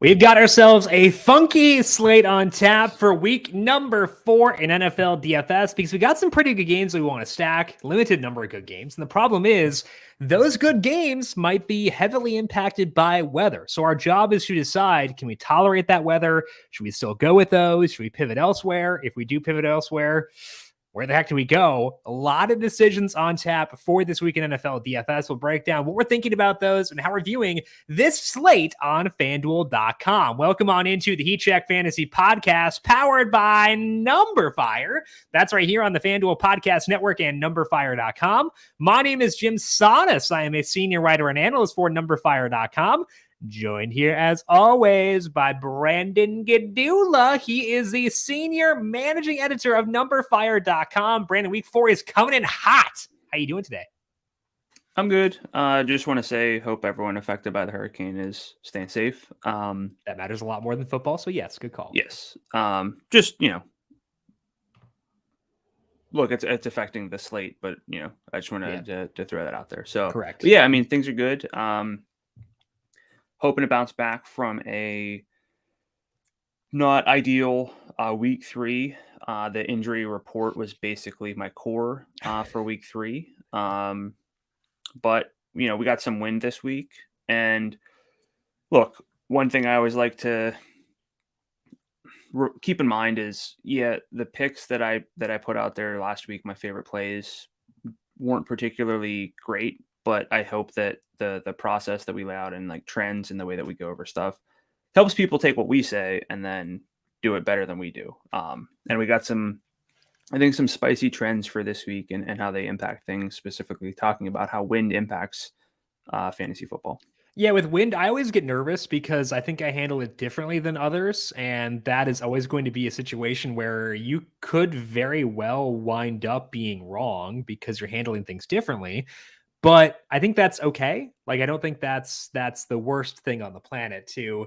We've got ourselves a funky slate on tap for week number 4 in NFL DFS because we got some pretty good games we want to stack, limited number of good games. And the problem is those good games might be heavily impacted by weather. So our job is to decide, can we tolerate that weather? Should we still go with those? Should we pivot elsewhere? If we do pivot elsewhere, where the heck do we go? A lot of decisions on tap for this week in NFL DFS. We'll break down what we're thinking about those and how we're viewing this slate on FanDuel.com. Welcome on into the Heat Check Fantasy Podcast, powered by numberFire. That's right here on the FanDuel Podcast Network and numberFire.com. My name is Jim Sanas. I am a senior writer and analyst for numberFire.com. Joined here, as always, by Brandon Gadula. He is the senior managing editor of numberFire.com. Brandon, week 4 is coming in hot. How you doing today? I'm good. Just want to say, hope everyone affected by the hurricane is staying safe. That matters a lot more than football, so yes, good call. Yes. Just, look, it's affecting the slate, but, I just wanted to throw that out there. So, correct. Yeah, I mean, things are good. Hoping to bounce back from a not ideal week 3. The injury report was basically my core for week 3. But, we got some wind this week. And look, one thing I always like to keep in mind is, the picks that I put out there last week, my favorite plays, weren't particularly great. But I hope that the process that we lay out and like trends and the way that we go over stuff helps people take what we say and then do it better than we do. And we got some spicy trends for this week and how they impact things, specifically talking about how wind impacts fantasy football. Yeah, with wind, I always get nervous because I think I handle it differently than others. And that is always going to be a situation where you could very well wind up being wrong because you're handling things differently. But I think that's okay. Like, I don't think that's the worst thing on the planet to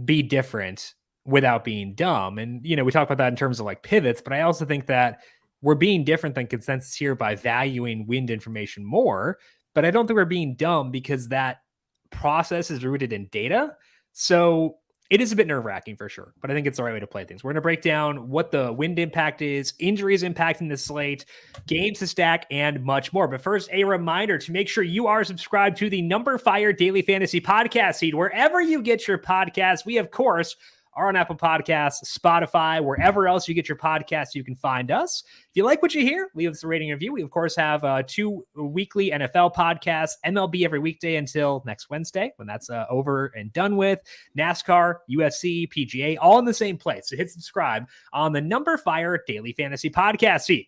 be different without being dumb. And, we talk about that in terms of like pivots, but I also think that we're being different than consensus here by valuing wind information more. But I don't think we're being dumb because that process is rooted in data. So it is a bit nerve-wracking for sure, but I think it's the right way to play things. We're going to break down what the wind impact is, injuries impacting the slate, games to stack, and much more. But first, a reminder to make sure you are subscribed to the numberFire Daily Fantasy Podcast feed. Wherever you get your podcasts, we, of course, are on Apple Podcasts, Spotify, wherever else you get your podcasts, you can find us. If you like what you hear, leave us a rating and review. We, of course, have 2 weekly NFL podcasts, MLB every weekday until next Wednesday, when that's over and done with. NASCAR, UFC, PGA, all in the same place. So hit subscribe on the numberFire Daily Fantasy Podcast feed.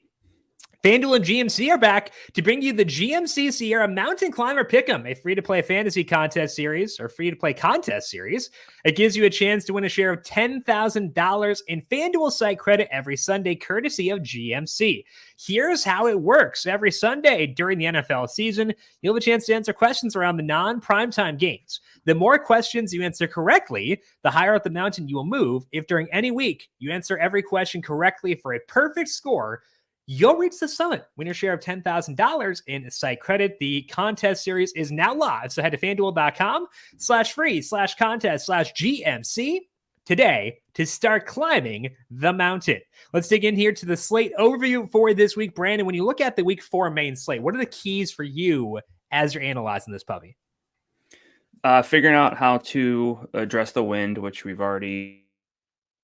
FanDuel and GMC are back to bring you the GMC Sierra Mountain Climber Pick'em, a free-to-play fantasy contest series or free-to-play contest series. It gives you a chance to win a share of $10,000 in FanDuel site credit every Sunday, courtesy of GMC. Here's how it works. Every Sunday during the NFL season, you'll have a chance to answer questions around the non-primetime games. The more questions you answer correctly, the higher up the mountain you will move. If during any week you answer every question correctly for a perfect score, you'll reach the summit. Win your share of $10,000 in site credit. The contest series is now live. So head to FanDuel.com/free/contest/GMC today to start climbing the mountain. Let's dig in here to the slate overview for this week. Brandon, when you look at the week 4 main slate, what are the keys for you as you're analyzing this puppy? Figuring out how to address the wind, which we've already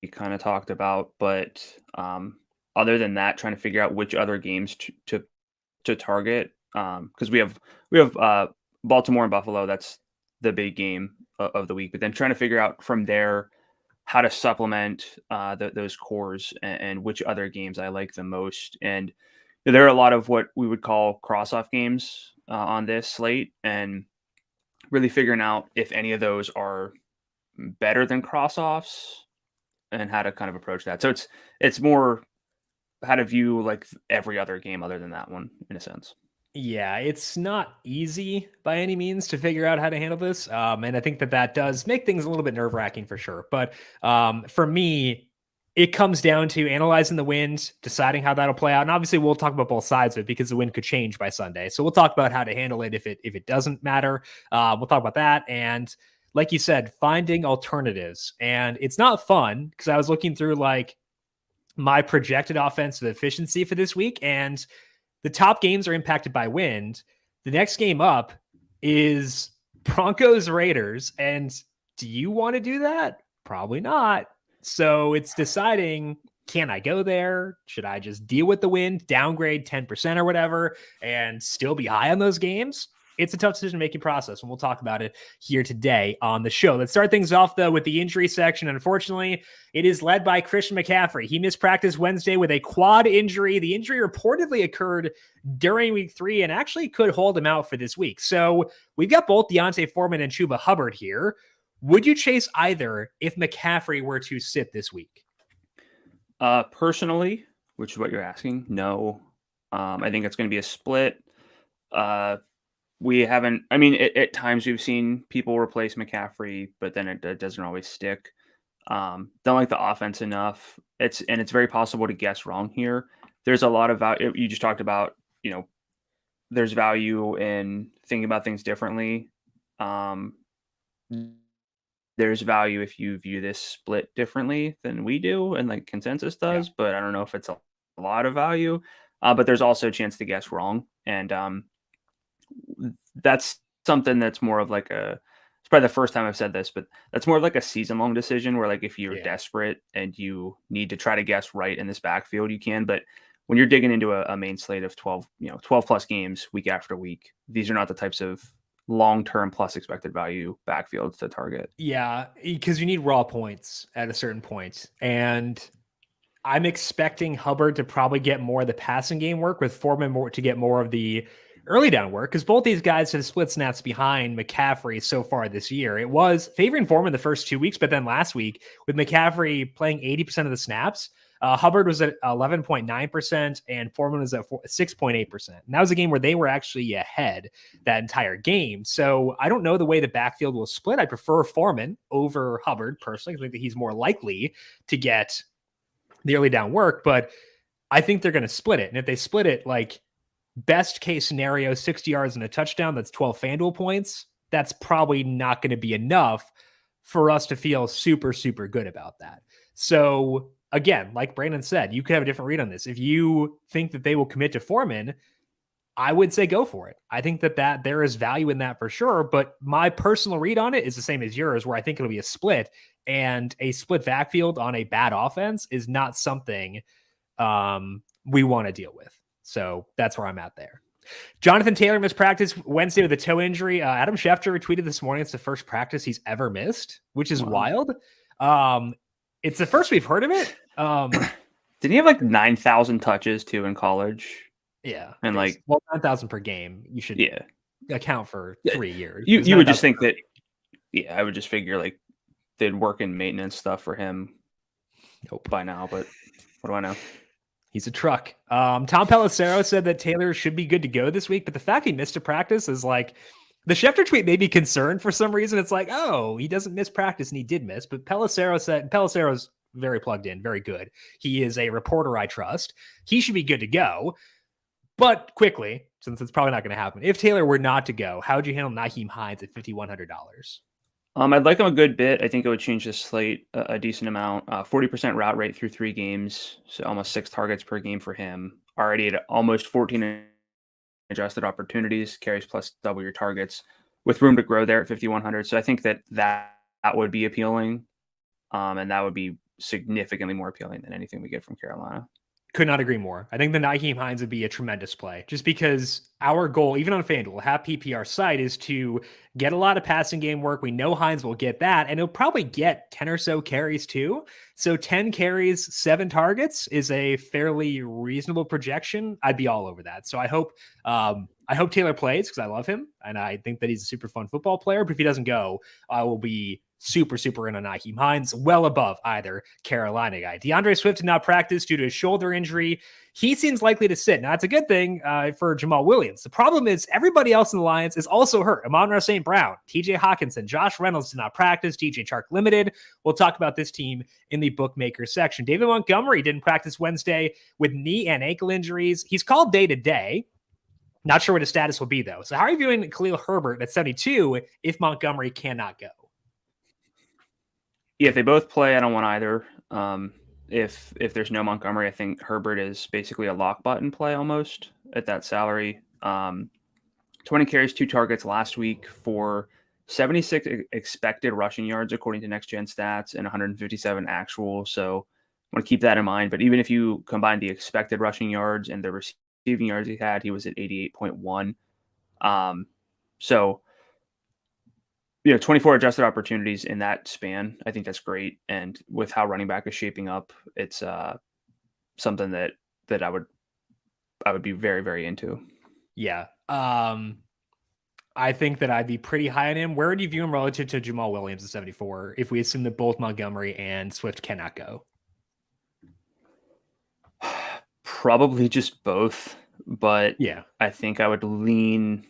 kind of talked about, but other than that, trying to figure out which other games to target, because we have Baltimore and Buffalo. That's the big game of the week. But then trying to figure out from there how to supplement those cores and which other games I like the most. And there are a lot of what we would call cross-off games on this slate, and really figuring out if any of those are better than cross-offs and how to kind of approach that. So it's more how to view like every other game other than that one, in a sense. Yeah, it's not easy by any means to figure out how to handle this. And I think that does make things a little bit nerve-wracking for sure. But for me, it comes down to analyzing the wind, deciding how that'll play out. And obviously we'll talk about both sides of it because the wind could change by Sunday. So we'll talk about how to handle it if it doesn't matter. We'll talk about that. And like you said, finding alternatives. And it's not fun because I was looking through like my projected offensive efficiency for this week, and the top games are impacted by wind. The next game up is Broncos Raiders. And do you want to do that? Probably not. So it's deciding, can I go there? Should I just deal with the wind, downgrade 10% or whatever, and still be high on those games? It's a tough decision-making process, and we'll talk about it here today on the show. Let's start things off, though, with the injury section. Unfortunately, it is led by Christian McCaffrey. He missed practice Wednesday with a quad injury. The injury reportedly occurred during week 3 and actually could hold him out for this week. So we've got both Deontay Foreman and Chuba Hubbard here. Would you chase either if McCaffrey were to sit this week? Personally, which is what you're asking, no. I think it's going to be a split. We haven't, I mean, at times we've seen people replace McCaffrey, but then it doesn't always stick. Don't like the offense enough. It's very possible to guess wrong here. There's a lot of value. You just talked about, there's value in thinking about things differently. There's value if you view this split differently than we do and like consensus does, but I don't know if it's a lot of value. But there's also a chance to guess wrong. And that's something that's more of like it's probably the first time I've said this, but that's more of like a season-long decision where like if you're desperate and you need to try to guess right in this backfield, you can. But when you're digging into a main slate of 12 plus games week after week, these are not the types of long-term plus expected value backfields to target. Yeah, because you need raw points at a certain point. And I'm expecting Hubbard to probably get more of the passing game work, with Foreman to get more of the early down work, because both these guys have split snaps behind McCaffrey so far this year. It was favoring Foreman the first 2 weeks, but then last week with McCaffrey playing 80% of the snaps, Hubbard was at 11.9% and Foreman was at 6.8%. And that was a game where they were actually ahead that entire game. So I don't know the way the backfield will split. I prefer Foreman over Hubbard personally. I think that he's more likely to get the early down work, but I think they're going to split it. And if they split it, like best case scenario, 60 yards and a touchdown, that's 12 FanDuel points. That's probably not going to be enough for us to feel super, super good about that. So again, like Brandon said, you could have a different read on this. If you think that they will commit to Foreman, I would say go for it. I think that there is value in that for sure. But my personal read on it is the same as yours, where I think it'll be a split, and a split backfield on a bad offense is not something we want to deal with. So that's where I'm at there. Jonathan Taylor missed practice Wednesday with a toe injury. Adam Schefter retweeted this morning it's the first practice he's ever missed, which is wild. It's the first we've heard of it. Didn't he have like 9,000 touches too in college? Yeah. And like 9,000 per game. You should account for 3 years. You would just think that, I would just figure like they'd work in maintenance stuff for him by now, but what do I know? He's a truck. Tom Pelissero said that Taylor should be good to go this week, but the fact he missed a practice is like, the Schefter tweet made me concerned for some reason. It's like, oh, he doesn't miss practice, and he did miss. But Pelissero said, Pelissero's very plugged in, very good. He is a reporter I trust. He should be good to go. But quickly, since it's probably not going to happen, if Taylor were not to go, how would you handle Nyheim Hines at $5,100? I'd like him a good bit. I think it would change the slate a decent amount. 40% route rate through 3 games, so almost 6 targets per game for him. Already at almost 14 adjusted opportunities, carries plus double your targets, with room to grow there at 5,100. So I think that would be appealing, and that would be significantly more appealing than anything we get from Carolina. Could not agree more. I think the Nyheim Hines would be a tremendous play, just because our goal, even on FanDuel, half PPR site, is to get a lot of passing game work. We know Hines will get that, and he'll probably get 10 or so carries too. So 10 carries, 7 targets is a fairly reasonable projection. I'd be all over that. So I hope Taylor plays, because I love him, and I think that he's a super fun football player. But if he doesn't go, I will be super, super in on Nyheim Hines, well above either Carolina guy. DeAndre Swift did not practice due to a shoulder injury. He seems likely to sit. Now, that's a good thing for Jamal Williams. The problem is everybody else in the Lions is also hurt. Amon-Ra St. Brown, TJ Hawkinson, Josh Reynolds did not practice, DJ Chark limited. We'll talk about this team in the bookmaker section. David Montgomery didn't practice Wednesday with knee and ankle injuries. He's called day to day. Not sure what his status will be, though. So how are you viewing Khalil Herbert at 72 if Montgomery cannot go? if they both play, I don't want either. If there's no Montgomery, I think Herbert is basically a lock button play almost at that salary. 20 carries, 2 targets last week for 76 expected rushing yards according to Next Gen Stats and 157 actual. So I want to keep that in mind. But even if you combine the expected rushing yards and the receiving yards he was at 88.1. So 24 adjusted opportunities in that span. I think that's great. And with how running back is shaping up, it's something that I would be very, very into. Yeah. I think that I'd be pretty high on him. Where would you view him relative to Jamal Williams at 74 if we assume that both Montgomery and Swift cannot go? Probably just both, but yeah, I think I would lean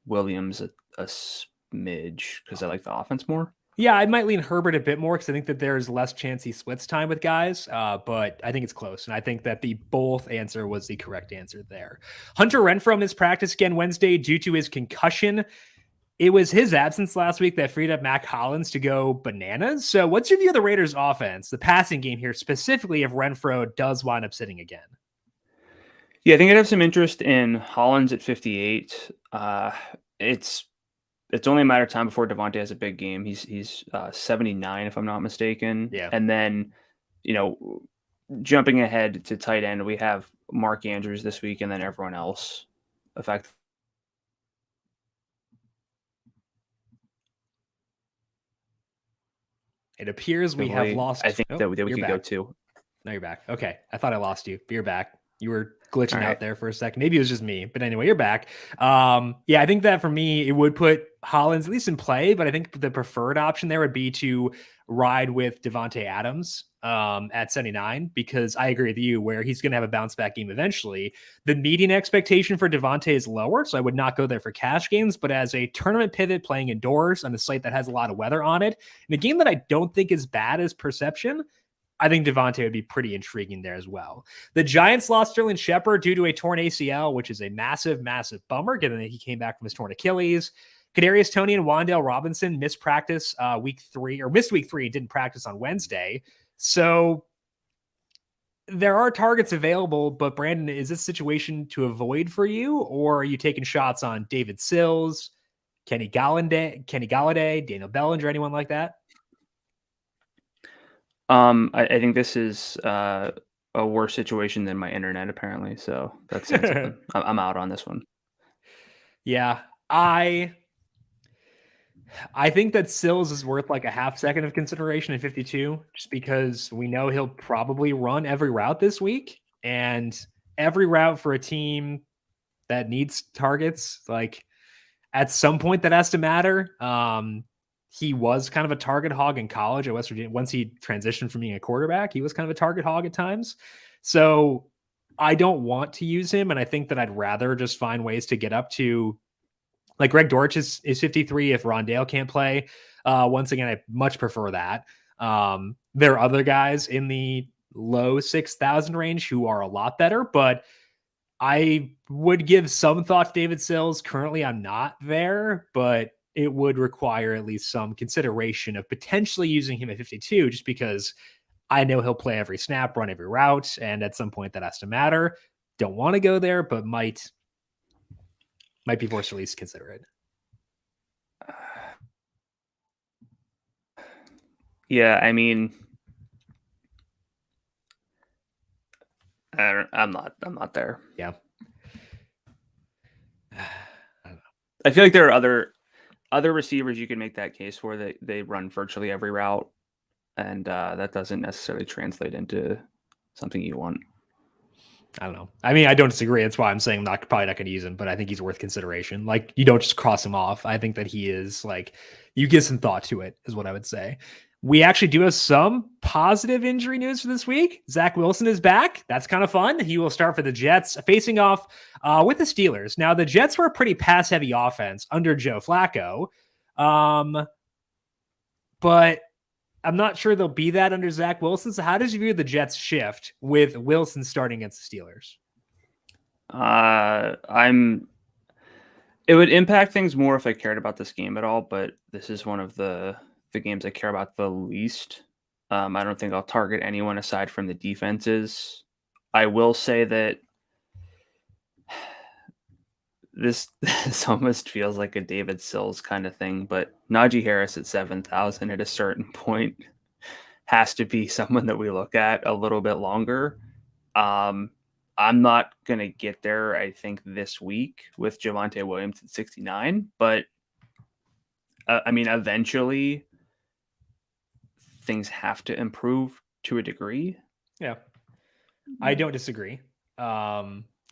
Williams a smidge because I like the offense more. Yeah, I might lean Herbert a bit more because I think that there's less chance he splits time with guys, but I think it's close. And I think that the both answer was the correct answer there. Hunter Renfrow missed practice again Wednesday due to his concussion. It was his absence last week that freed up Mac Hollins to go bananas. So what's your view of the Raiders offense, the passing game here, specifically if Renfrow does wind up sitting again? Yeah, I think I'd have some interest in Hollins at 58. It's only a matter of time before Devontae has a big game. He's 79, if I'm not mistaken. Yeah. And then, jumping ahead to tight end, we have Mark Andrews this week and then everyone else. Effectively. It appears we have lost. I think that we could go to. No, you're back. Okay. I thought I lost you, but you're back. You were glitching out there for a second. Maybe it was just me, but anyway, you're back. Yeah, I think that for me, it would put Hollins at least in play, but I think the preferred option there would be to ride with Devontae Adams at 79, because I agree with you where he's going to have a bounce back game eventually. The median expectation for Devontae is lower, so I would not go there for cash games, but as a tournament pivot playing indoors on a slate that has a lot of weather on it, in a game that I don't think is bad as perception, I think Devontae would be pretty intriguing there as well. The Giants lost Sterling Shepard due to a torn ACL, which is a massive, massive bummer, given that he came back from his torn Achilles. Kadarius Toney and Wan'Dale Robinson missed practice week 3, didn't practice on Wednesday. So there are targets available, but Brandon, is this situation to avoid for you, or are you taking shots on David Sills, Kenny Galladay, Daniel Bellinger, anyone like that? I think this is a worse situation than my internet, apparently. So that's something. I'm out on this one. Yeah, I think that Sills is worth like a half second of consideration at 52, just because we know he'll probably run every route this week, and every route for a team that needs targets, like at some point that has to matter. He was kind of a target hog in college at West Virginia. Once he transitioned from being a quarterback, he was kind of a target hog at times. So I don't want to use him. And I think that I'd rather just find ways to get up to, like, Greg Dortch is 53 if Rondale can't play. Once again, I much prefer that. There are other guys in the low 6,000 range who are a lot better, but I would give some thought to David Sills. Currently, I'm not there, but it would require at least some consideration of potentially using him at 52, just because I know he'll play every snap, run every route, and at some point that has to matter. Don't want to go there, but might be forced to at least consider it. Yeah, I mean, I'm not there. Yeah. I feel like there are other receivers you can make that case for that they run virtually every route, and that doesn't necessarily translate into something you want. I don't know. I mean, I don't disagree. That's why I'm saying I'm probably not going to use him, but I think he's worth consideration. Like, you don't just cross him off. I think that he is, like, you give some thought to it, is what I would say. We actually do have some positive injury news for this week. Zach Wilson is back. That's kind of fun. He will start for the Jets, facing off with the Steelers. Now, the Jets were a pretty pass-heavy offense under Joe Flacco, but I'm not sure they'll be that under Zach Wilson. So how does you view the Jets shift with Wilson starting against the Steelers? It would impact things more if I cared about this game at all, but this is one of the the games I care about the least. I don't think I'll target anyone aside from the defenses. I will say that this almost feels like a David Sills kind of thing, but Najee Harris at 7,000 at a certain point has to be someone that we look at a little bit longer. I'm not going to get there, I think, this week with Javonte Williams at 69, but I mean, eventually things have to improve to a degree. Yeah, I don't disagree.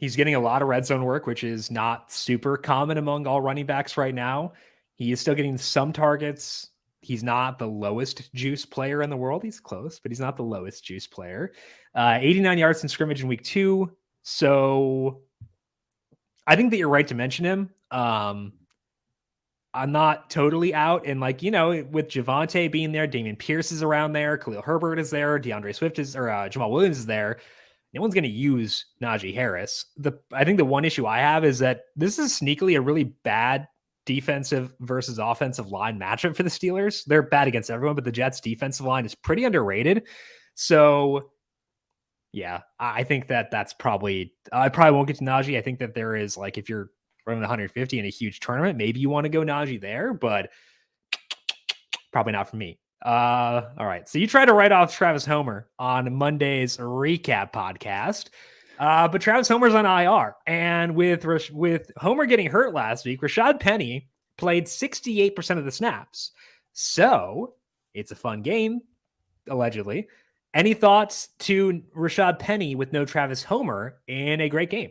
He's getting a lot of red zone work, which is not super common among all running backs right now. He is still getting some targets. He's not the lowest juice player in the world. He's close, but he's not the lowest juice player. 89 yards in scrimmage in week 2. So I think that you're right to mention him. I'm not totally out. And with Javonte being there, Dameon Pierce is around there, Khalil Herbert is there, DeAndre Swift is, or Jamal Williams is there. No one's going to use Najee Harris. I think the one issue I have is that this is sneakily a really bad defensive versus offensive line matchup for the Steelers. They're bad against everyone, but the Jets defensive line is pretty underrated. So yeah, I think that's probably, I probably won't get to Najee. I think that there is, if you're running 150 in a huge tournament, maybe you want to go Najee there, but probably not for me. All right. So you try to write off Travis Homer on Monday's recap podcast. But Travis Homer's on IR. And with Homer getting hurt last week, Rashad Penny played 68% of the snaps. So it's a fun game, allegedly. Any thoughts to Rashad Penny with no Travis Homer in a great game?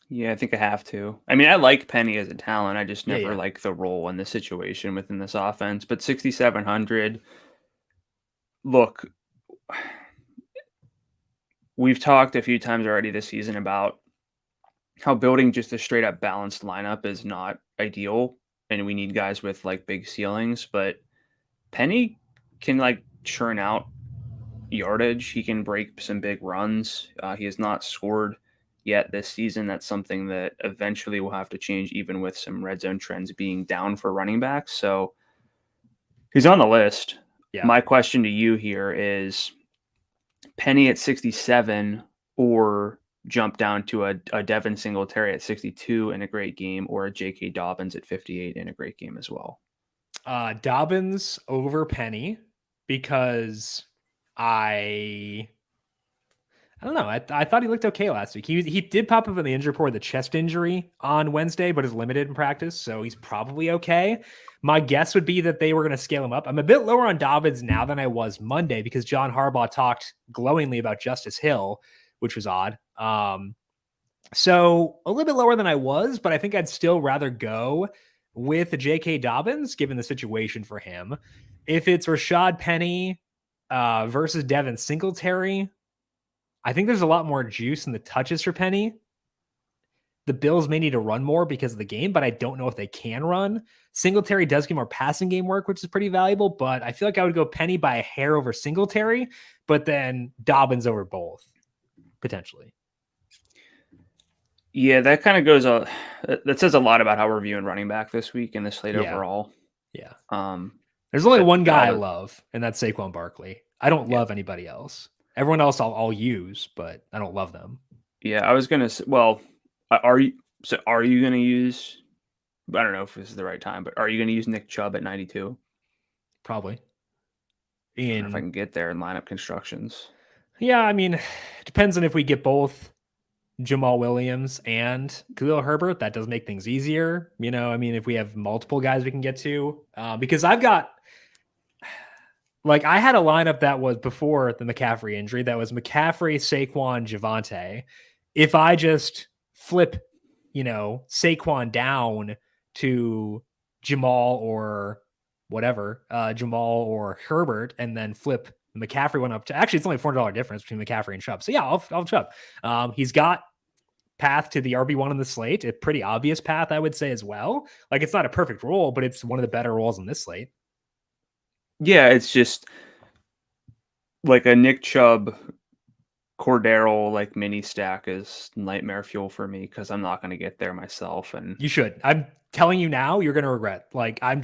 Yeah, I think I have to. I mean, I like Penny as a talent. I just never like the role in the situation within this offense. But 6,700, look, we've talked a few times already this season about how building just a straight up balanced lineup is not ideal. And we need guys with big ceilings. But Penny can churn out yardage. He can break some big runs. He has not scored yet this season. That's something that eventually will have to change, even with some red zone trends being down for running backs. So he's on the list. Yeah. My question to you here is Penny at 67 or jump down to a Devin Singletary at 62 in a great game, or a J.K. Dobbins at 58 in a great game as well? Dobbins over Penny, because I don't know. I thought he looked okay last week. He did pop up in the injury report with a chest injury on Wednesday, but is limited in practice, so he's probably okay. My guess would be that they were going to scale him up. I'm a bit lower on Dobbins now than I was Monday because John Harbaugh talked glowingly about Justice Hill, which was odd. So a little bit lower than I was, but I think I'd still rather go with J.K. Dobbins given the situation for him. If it's Rashad Penny versus Devin Singletary, I think there's a lot more juice in the touches for Penny. The Bills may need to run more because of the game, but I don't know if they can run. Singletary does get more passing game work, which is pretty valuable, but I feel like I would go Penny by a hair over Singletary, but then Dobbins over both, potentially. Yeah, that kind of goes, that says a lot about how we're viewing running back this week in the slate overall. Yeah. There's only one guy I love, and that's Saquon Barkley. I don't love anybody else. Everyone else I'll use, but I don't love them. Yeah, I was going to say, well, are you going to use, I don't know if this is the right time, but are you going to use Nick Chubb at 92? Probably. I don't know if I can get there in lineup constructions. Yeah, I mean, it depends on if we get both Jamal Williams and Khalil Herbert. That does make things easier. If we have multiple guys we can get to, because I've got, I had a lineup that was before the McCaffrey injury. That was McCaffrey, Saquon, Javonte. If I just flip, Saquon down to Jamal or whatever, Jamal or Herbert, and then flip McCaffrey one up to, actually it's only $400 difference between McCaffrey and Chubb. So yeah, I'll Chubb. He's got path to the RB1 on the slate, a pretty obvious path, I would say as well. It's not a perfect role, but it's one of the better roles in this slate. Yeah, it's just a Nick Chubb Cordero like mini stack is nightmare fuel for me because I'm not going to get there myself. And You should. I'm telling you now, you're going to regret. Like, I'm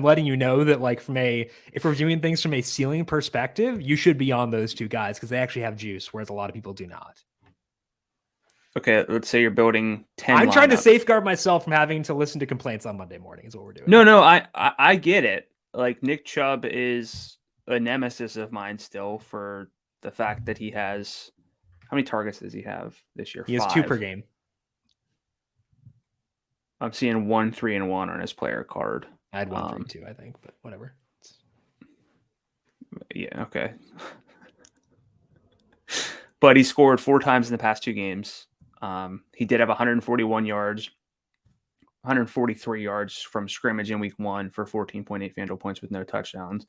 letting you know that, like, if we're viewing things from a ceiling perspective, you should be on those two guys because they actually have juice, whereas a lot of people do not. okay, let's say you're building 10. I'm trying to safeguard myself from having to listen to complaints on Monday morning is what we're doing. No, I get it. Like, Nick Chubb is a nemesis of mine still for the fact that he has, how many targets does he have this year? He has 2 per game. I'm seeing 1, 3, and 1 on his player card. I had 1, 3, 2, I think, but whatever. Yeah, okay. But he scored 4 times in the past 2 games. He did have 141 yards, 143 yards from scrimmage in week 1 for 14.8 FanDuel points with no touchdowns.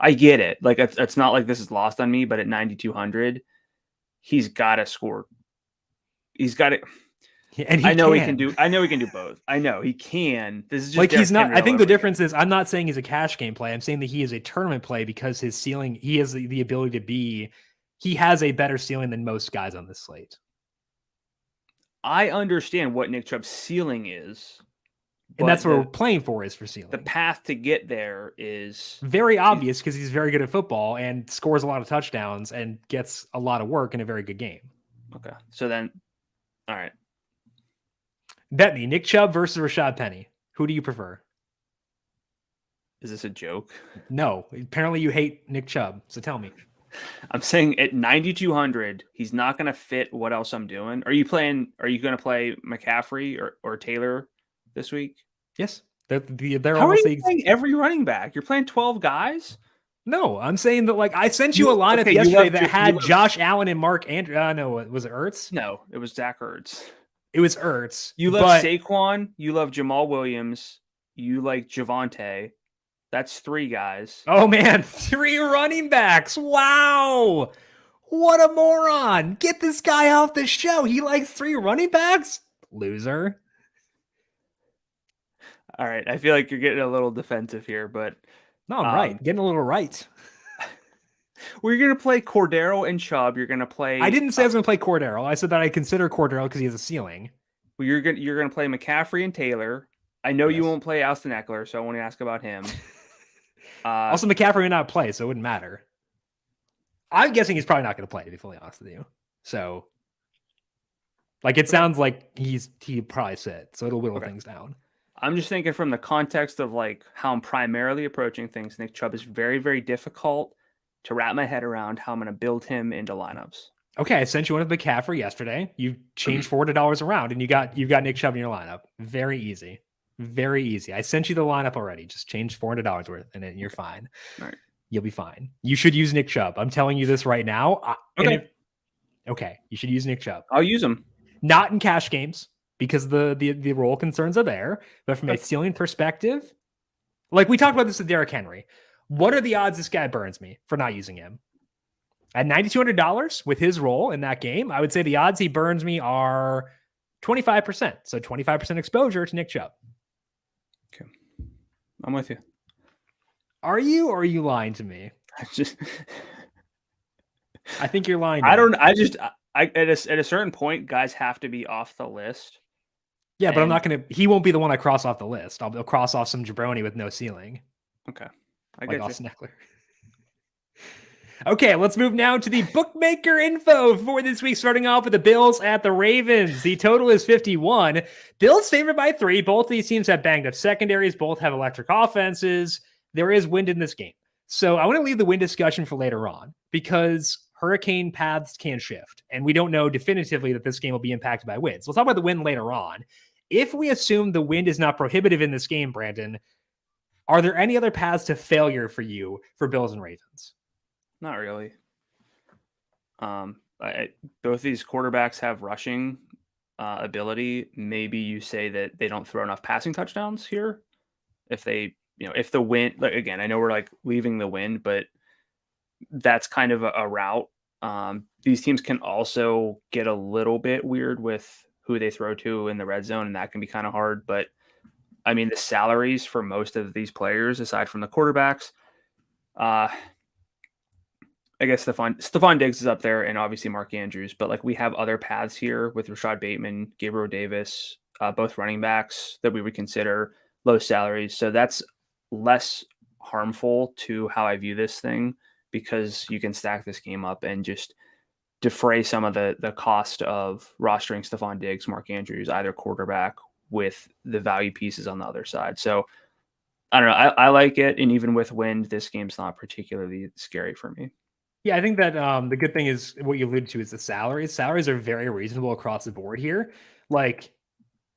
I get it. Like, it's not like this is lost on me, but at 9,200, he's got to score. He's got to. And I know he can do both. I know he can. This is just like, he's not. I think the difference is I'm not saying he's a cash game play. I'm saying that he is a tournament play because his ceiling, he has the ability to be. He has a better ceiling than most guys on this slate. I understand what Nick Chubb's ceiling is. And that's what we're playing for, is for ceiling. The path to get there is very obvious because he's very good at football and scores a lot of touchdowns and gets a lot of work in a very good game. Okay. So then, all right. Bet me, Nick Chubb versus Rashad Penny. Who do you prefer? Is this a joke? No. Apparently you hate Nick Chubb, so tell me. I'm saying at 9,200, he's not going to fit what else I'm doing. Are you going to play McCaffrey or Taylor this week? Yes. They're How are you playing every running back? You're playing 12 guys? No, I'm saying that, like, I sent you a lineup yesterday that had Josh Allen and Mark Andrews. No, was it Ertz? No, it was Zach Ertz. It was Ertz. You love Saquon. You love Jamal Williams. You like Javonte. That's 3 guys. Oh, man. 3 running backs. Wow. What a moron. Get this guy off the show. He likes 3 running backs? Loser. All right. I feel like you're getting a little defensive here, but. No, I'm right. Getting a little right. Well, you're going to play Cordero and Chubb. You're going to play. I didn't say I was going to play Cordero. I said that I consider Cordero because he has a ceiling. Well, you're going to play McCaffrey and Taylor. I know you won't play Austin Eckler, so I want to ask about him. Also, McCaffrey would not play, so it wouldn't matter. I'm guessing he's probably not going to play, to be fully honest with you. So, like, it sounds like he probably sit, so it'll whittle things down. I'm just thinking from the context of, like, how I'm primarily approaching things. Nick Chubb is very, very difficult to wrap my head around how I'm going to build him into lineups. Okay, I sent you one of McCaffrey yesterday. You changed $40 around, and you got Nick Chubb in your lineup. Very easy. Very easy. I sent you the lineup already. Just change $400 worth, and then you're fine. All right. You'll be fine. You should use Nick Chubb. I'm telling you this right now. Okay. Okay. You should use Nick Chubb. I'll use him. Not in cash games because the role concerns are there. But from a ceiling perspective, like we talked about this with Derrick Henry, what are the odds this guy burns me for not using him? At $9,200 with his role in that game, I would say the odds he burns me are 25%. So 25% exposure to Nick Chubb. Okay. I'm with you. Are you, or are you lying to me? I think you're lying. At a certain point, guys have to be off the list. Yeah, but I'm not going to, he won't be the one I cross off the list. I'll cross off some jabroni with no ceiling. Okay. Like Austin Eckler. Okay, let's move now to the bookmaker info for this week, starting off with the Bills at the Ravens. The total is 51. Bills favored by 3. Both of these teams have banged up secondaries. Both have electric offenses. There is wind in this game. So I want to leave the wind discussion for later on because hurricane paths can shift. And we don't know definitively that this game will be impacted by winds. We'll talk about the wind later on. If we assume the wind is not prohibitive in this game, Brandon, are there any other paths to failure for you for Bills and Ravens? Not really. Both these quarterbacks have rushing ability. Maybe you say that they don't throw enough passing touchdowns here. If the wind, like, again, I know we're like leaving the wind, but that's kind of a route. These teams can also get a little bit weird with who they throw to in the red zone, and that can be kind of hard. But I mean, the salaries for most of these players, aside from the quarterbacks, I guess Stephon Diggs is up there, and obviously Mark Andrews, but like we have other paths here with Rashad Bateman, Gabriel Davis, both running backs that we would consider low salaries. So that's less harmful to how I view this thing because you can stack this game up and just defray some of the cost of rostering Stephon Diggs, Mark Andrews, either quarterback with the value pieces on the other side. So I don't know. I like it, and even with wind, this game's not particularly scary for me. Yeah, I think that the good thing is what you alluded to is the salaries. Salaries are very reasonable across the board here. Like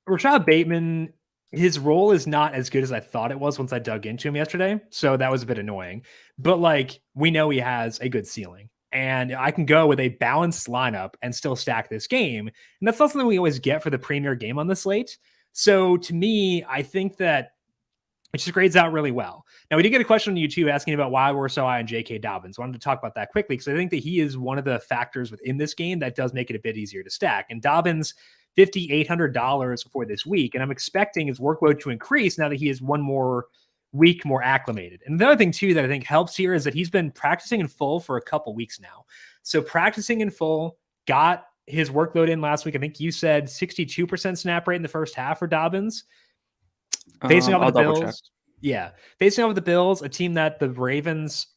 Rashad Bateman, his role is not as good as I thought it was once I dug into him yesterday. So that was a bit annoying. But like we know he has a good ceiling. And I can go with a balanced lineup and still stack this game. And that's not something we always get for the premier game on the slate. So to me, I think that it just grades out really well. Now, we did get a question on YouTube asking about why we're so high on J.K. Dobbins. Wanted to talk about that quickly because I think that he is one of the factors within this game that does make it a bit easier to stack. And Dobbins, $5,800 for this week. And I'm expecting his workload to increase now that he is one more week more acclimated. And the other thing, too, that I think helps here is that he's been practicing in full for a couple weeks now. So practicing in full, got his workload in last week. I think you said 62% snap rate in the first half for Dobbins. Facing off with the Bills. Yeah. Facing off with the Bills, a team that the Ravens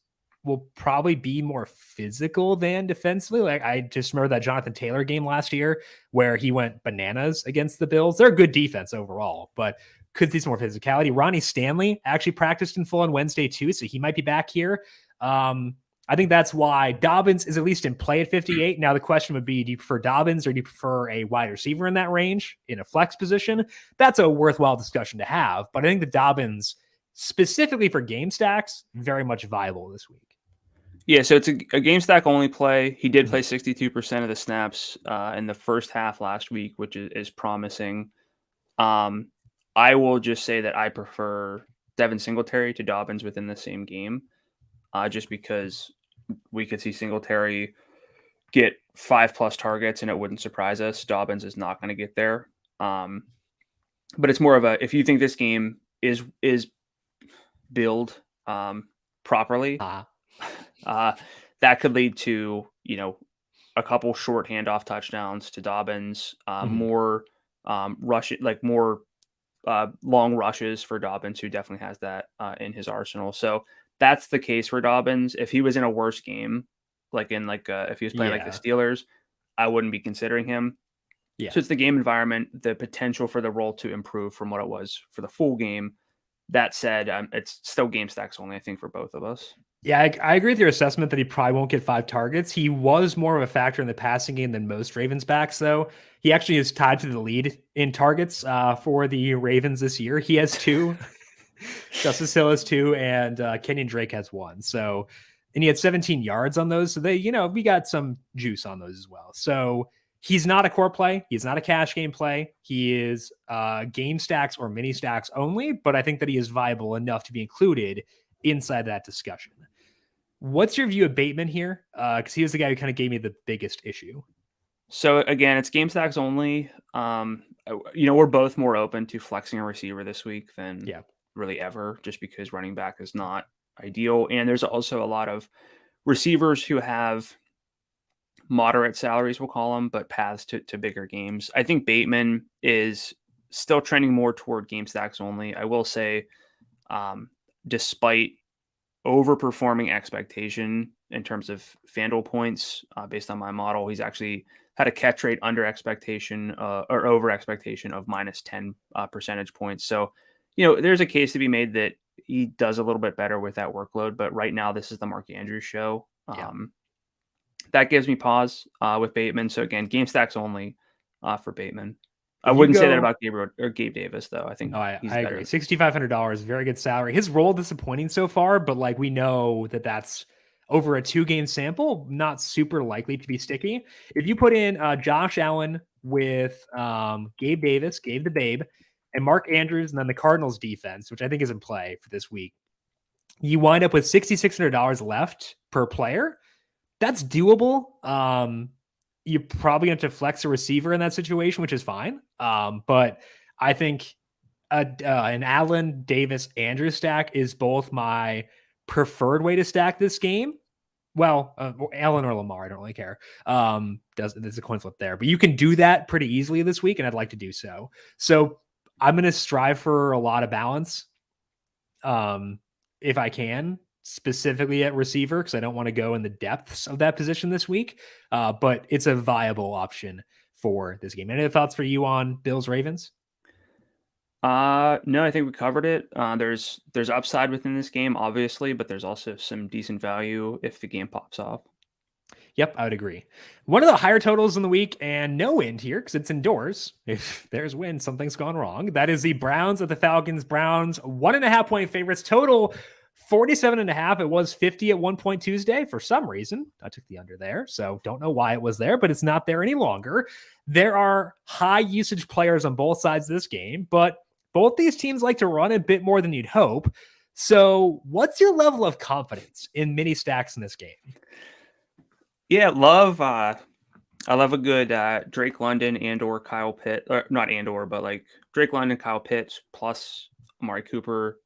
will probably be more physical than defensively. Like I just remember that Jonathan Taylor game last year where he went bananas against the Bills. They're a good defense overall, but could see some more physicality. Ronnie Stanley actually practiced in full on Wednesday too, so he might be back here. I think that's why Dobbins is at least in play at 58. Now the question would be, do you prefer Dobbins or do you prefer a wide receiver in that range in a flex position? That's a worthwhile discussion to have, but I think the Dobbins specifically for game stacks, very much viable this week. Yeah, so it's a game stack only play. He did play 62% of the snaps in the first half last week, which is promising. I will just say that I prefer Devin Singletary to Dobbins within the same game, just because we could see Singletary get 5+ targets and it wouldn't surprise us. Dobbins is not going to get there. But it's more of a, if you think this game is billed properly, that could lead to, a couple short handoff touchdowns to Dobbins, more more long rushes for Dobbins, who definitely has that in his arsenal. So that's the case for Dobbins. If he was in a worse game, if he was playing like the Steelers, I wouldn't be considering him. Yeah. So it's the game environment, the potential for the role to improve from what it was for the full game. That said, it's still game stacks only, I think, for both of us. Yeah, I agree with your assessment that he probably won't get 5 targets. He was more of a factor in the passing game than most Ravens backs, though. He actually is tied for the lead in targets for the Ravens this year. He has 2. Justice Hill has 2, and Kenyan Drake has 1. So, and he had 17 yards on those. So we got some juice on those as well. So he's not a core play. He's not a cash game play. He is game stacks or mini stacks only, but I think that he is viable enough to be included inside that discussion. What's your view of Bateman here? Because he was the guy who kind of gave me the biggest issue. So again, it's game stacks only. We're both more open to flexing a receiver this week than really ever, just because running back is not ideal. And there's also a lot of receivers who have moderate salaries, we'll call them, but paths to bigger games. I think Bateman is still trending more toward game stacks only. I will say, despite overperforming expectation in terms of FanDuel points based on my model, he's actually had a catch rate under expectation or over expectation of -10 percentage points. So, there's a case to be made that he does a little bit better with that workload. But right now, this is the Mark Andrews show. That gives me pause with Bateman. So again, game stacks only for Bateman. I wouldn't say that about Gabe Davis, though. I think I agree. $6,500, very good salary. His role disappointing so far, but we know that that's over a 2-game sample, not super likely to be sticky. If you put in Josh Allen with Gabe Davis, Gabe the Babe, and Mark Andrews, and then the Cardinals defense, which I think is in play for this week, you wind up with $6,600 left per player. That's doable. You're probably going to flex a receiver in that situation, which is fine. But I think an Allen, Davis, Andrews stack is both my preferred way to stack this game. Well, Allen or Lamar, I don't really care. There's a coin flip there, but you can do that pretty easily this week, and I'd like to do so. So I'm going to strive for a lot of balance, if I can, specifically at receiver, because I don't want to go in the depths of that position this week. But it's a viable option for this game. Any other thoughts for you on Bills Ravens? No, I think we covered it. There's upside within this game, obviously, but there's also some decent value if the game pops off. Yep, I would agree. One of the higher totals in the week, and no wind here because it's indoors. If there's wind, something's gone wrong. That is the Browns at the Falcons. Browns 1.5 point favorites. Total 47.5. It was 50 at one point Tuesday for some reason. I took the under there, so don't know why it was there, but it's not there any longer. There are high usage players on both sides of this game, but both these teams like to run a bit more than you'd hope. So, what's your level of confidence in mini stacks in this game? Yeah, I love a good Drake London and or Kyle Pitt, or not and or, but like Drake London, Kyle Pitts plus Amari Cooper,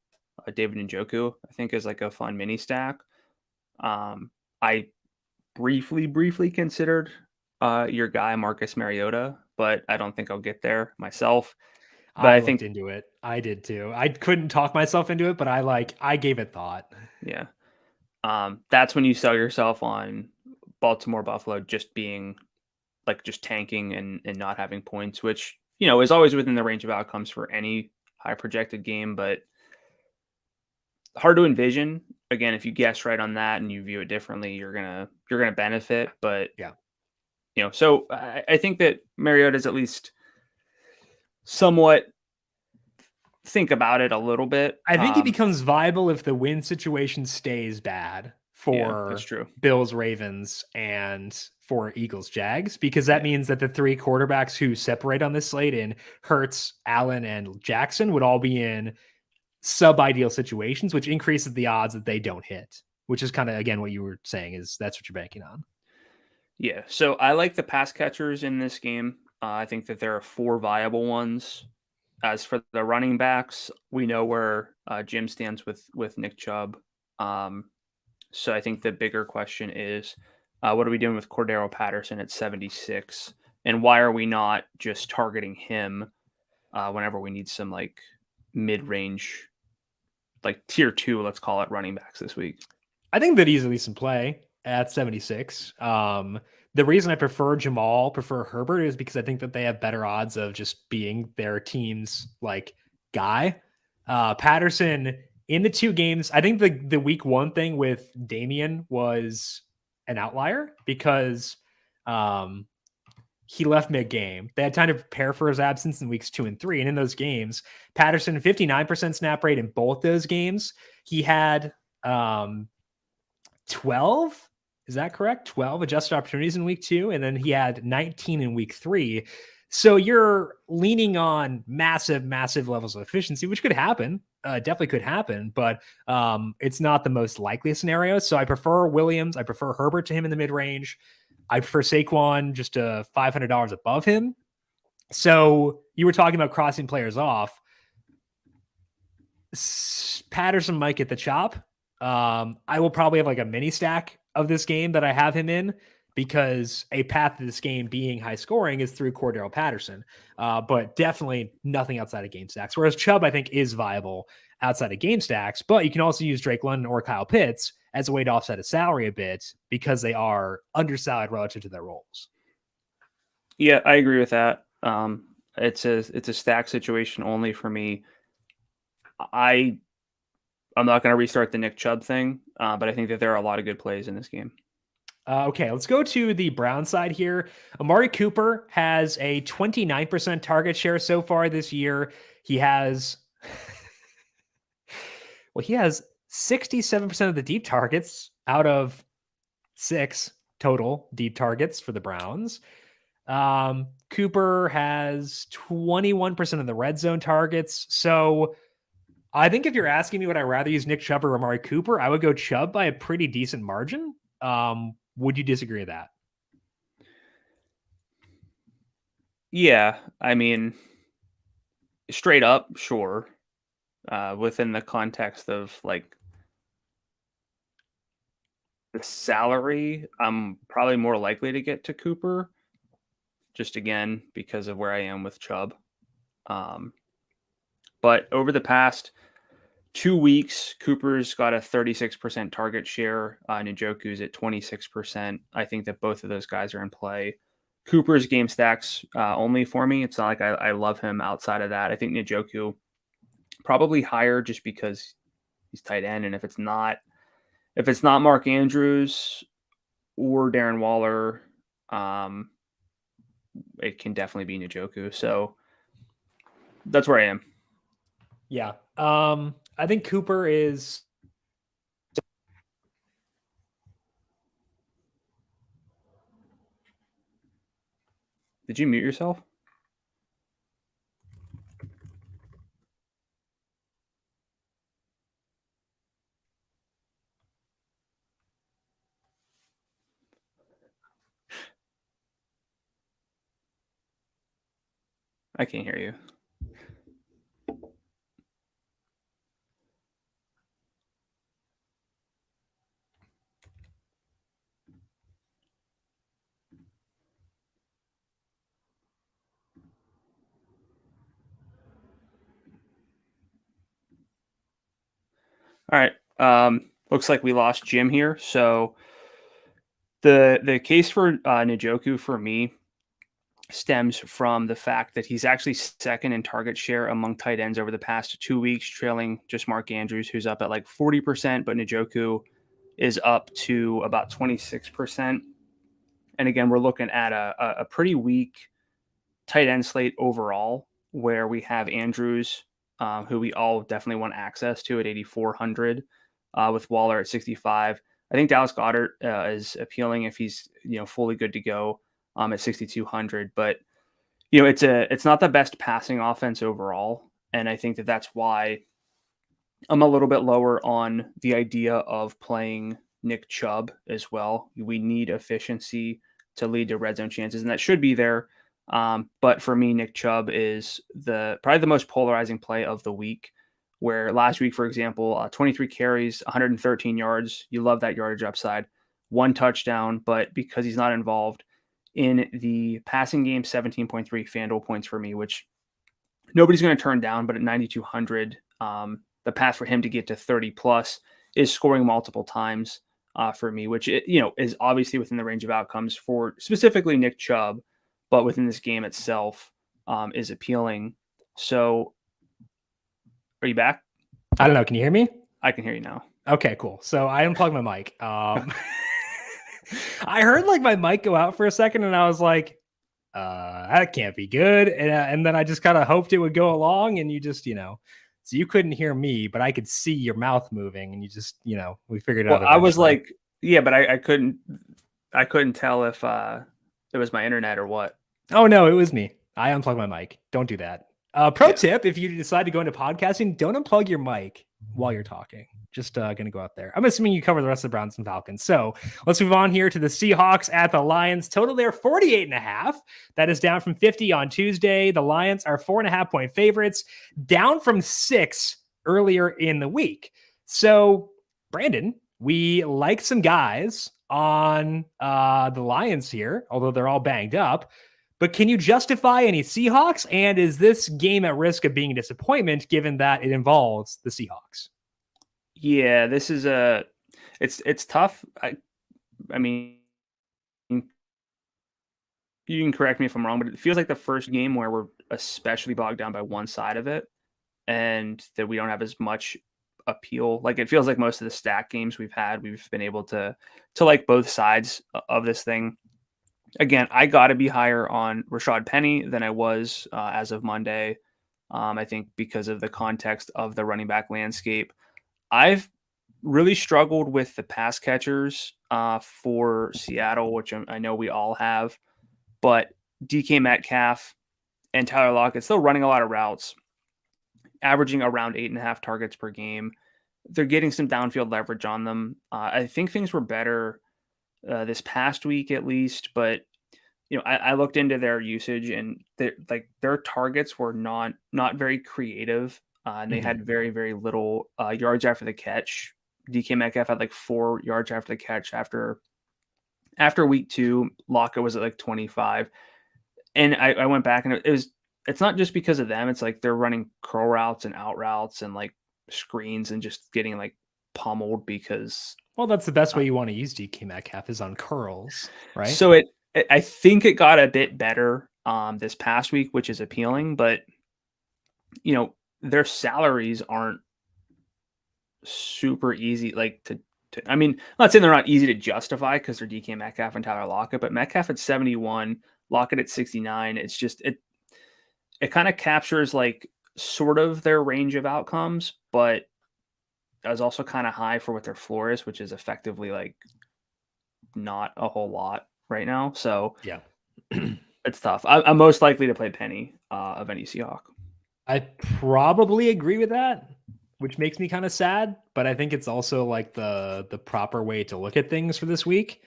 David Njoku. I think is like a fun mini stack. I briefly considered your guy Marcus Mariota, but I don't think I'll get there myself. But I I looked think into it. I did too. I couldn't talk myself into it, but I gave it thought. yeah, that's when you sell yourself on Baltimore Buffalo just being like just tanking and not having points, which is always within the range of outcomes for any high projected game, but hard to envision. Again, if you guess right on that and you view it differently, you're gonna benefit. But Yeah. So I think that Mariota's at least somewhat think about it a little bit. I think he becomes viable if the win situation stays bad Yeah, that's for true. Bills, Ravens, and for Eagles, Jags, because that means that the three quarterbacks who separate on this slate in Hurts, Allen, and Jackson would all be in sub-ideal situations, which increases the odds that they don't hit, which is kind of, again, what you were saying is that's what you're banking on. Yeah, so I like the pass catchers in this game. I think that there are 4 viable ones. As for the running backs, we know where Jim stands with Nick Chubb. So I think the bigger question is, what are we doing with Cordero Patterson at 76? And why are we not just targeting him whenever we need some like mid-range, like tier 2, let's call it, running backs this week? I think that he's at least in play at 76. The reason I prefer Herbert is because I think that they have better odds of just being their team's like guy. Patterson in the 2 games, I think the week 1 thing with Damian was an outlier because he left mid-game. They had time to prepare for his absence in weeks 2 and 3. And in those games, Patterson, 59% snap rate in both those games. He had 12, is that correct? 12 adjusted opportunities in week 2, and then he had 19 in week 3. So you're leaning on massive levels of efficiency, which could happen, definitely could happen, but it's not the most likely scenario. So I prefer Williams. I prefer Herbert to him in the mid-range. I prefer Saquon just $500 above him. So you were talking about crossing players off. Patterson might get the chop. I will probably have like a mini stack of this game that I have him in because a path to this game being high scoring is through Cordero Patterson, but definitely nothing outside of game stacks. Whereas Chubb, I think, is viable outside of game stacks, but you can also use Drake London or Kyle Pitts as a way to offset his salary a bit because they are undersized relative to their roles. Yeah, I agree with that. It's a stack situation only for me. I'm not going to restart the Nick Chubb thing, but I think that there are a lot of good plays in this game. Okay, let's go to the Brown side here. Amari Cooper has a 29% target share so far this year. He has, he has 67% of the deep targets out of 6 total deep targets for the Browns. Cooper has 21% of the red zone targets. So I think if you're asking me would I rather use Nick Chubb or Amari Cooper, I would go Chubb by a pretty decent margin. Would you disagree with that? Yeah, I mean, straight up, sure. Within the context of like the salary, I'm probably more likely to get to Cooper, just again because of where I am with Chubb. But over the past 2 weeks, Cooper's got a 36% target share. Njoku's at 26%. I think that both of those guys are in play. Cooper's game stacks only for me. It's not like I love him outside of that. I think Njoku probably higher just because he's tight end, and if it's not Mark Andrews or Darren Waller, it can definitely be Njoku. So that's where I am. Yeah. I think Cooper is. Did you mute yourself? I can't hear you. All right. Looks like we lost Jim here. So the case for Njoku for me stems from the fact that he's actually second in target share among tight ends over the past 2 weeks, trailing just Mark Andrews, who's up at like 40%, but Njoku is up to about 26%. And again, we're looking at a pretty weak tight end slate overall, where we have Andrews, who we all definitely want access to at 8,400, with Waller at 65. I think Dallas Goedert is appealing if he's fully good to go at 6,200. But it's not the best passing offense overall, and I think that that's why I'm a little bit lower on the idea of playing Nick Chubb as well. We need efficiency to lead to red zone chances, and that should be there. But for me, Nick Chubb is probably the most polarizing play of the week. Where last week, for example, 23 carries, 113 yards. You love that yardage upside. 1 touchdown, but because he's not involved in the passing game, 17.3 FanDuel points for me, which nobody's going to turn down. But at 9,200, the path for him to get to 30 plus is scoring multiple times for me, which is obviously within the range of outcomes for specifically Nick Chubb, but within this game itself is appealing. So are you back? I don't know. Can you hear me? I can hear you now. Okay, cool. So I unplugged my mic. I heard like my mic go out for a second, and I was like, that can't be good. And then I just kind of hoped it would go along, and you just, so you couldn't hear me, but I could see your mouth moving, and you just, we figured it out. I was like, yeah, but I couldn't tell if it was my internet or what. Oh no, it was me. I unplugged my mic. Don't do that. Pro tip, if you decide to go into podcasting, don't unplug your mic while you're talking. Just going to go out there. I'm assuming you cover the rest of the Browns and Falcons. So let's move on here to the Seahawks at the Lions. Total there 48.5. That is down from 50 on Tuesday. The Lions are 4.5 point favorites, down from 6 earlier in the week. So Brandon, we like some guys on the Lions here, although they're all banged up. But can you justify any Seahawks? And is this game at risk of being a disappointment given that it involves the Seahawks? Yeah, this is it's tough. I mean, you can correct me if I'm wrong, but it feels like the first game where we're especially bogged down by one side of it, and that we don't have as much appeal. Like it feels like most of the stack games we've had, we've been able to like both sides of this thing. Again, I got to be higher on Rashad Penny than I was as of Monday. I think because of the context of the running back landscape. I've really struggled with the pass catchers for Seattle, which I know we all have. But DK Metcalf and Tyler Lockett still running a lot of routes, averaging around 8.5 targets per game. They're getting some downfield leverage on them. I think things were better this past week at least, but I looked into their usage, and their targets were not very creative, and they had very, very little yards after the catch DK Metcalf had like 4 yards after the catch after week 2. Lockett was at like 25. And I went back and it's not just because of them. It's like they're running curl routes and out routes and like screens and just getting like pummeled because. Well, that's the best way you want to use DK Metcalf is on curls, right? So I think it got a bit better this past week, which is appealing, but their salaries aren't super easy. Like I mean, I'm not saying they're not easy to justify because they're DK Metcalf and Tyler Lockett, but Metcalf at 71, Lockett at 69. It's just it kind of captures like sort of their range of outcomes, but that was also kind of high for what their floor is, which is effectively like not a whole lot right now. So yeah, it's tough. I'm most likely to play Penny of any Seahawk. I probably agree with that, which makes me kind of sad, but I think it's also like the proper way to look at things for this week.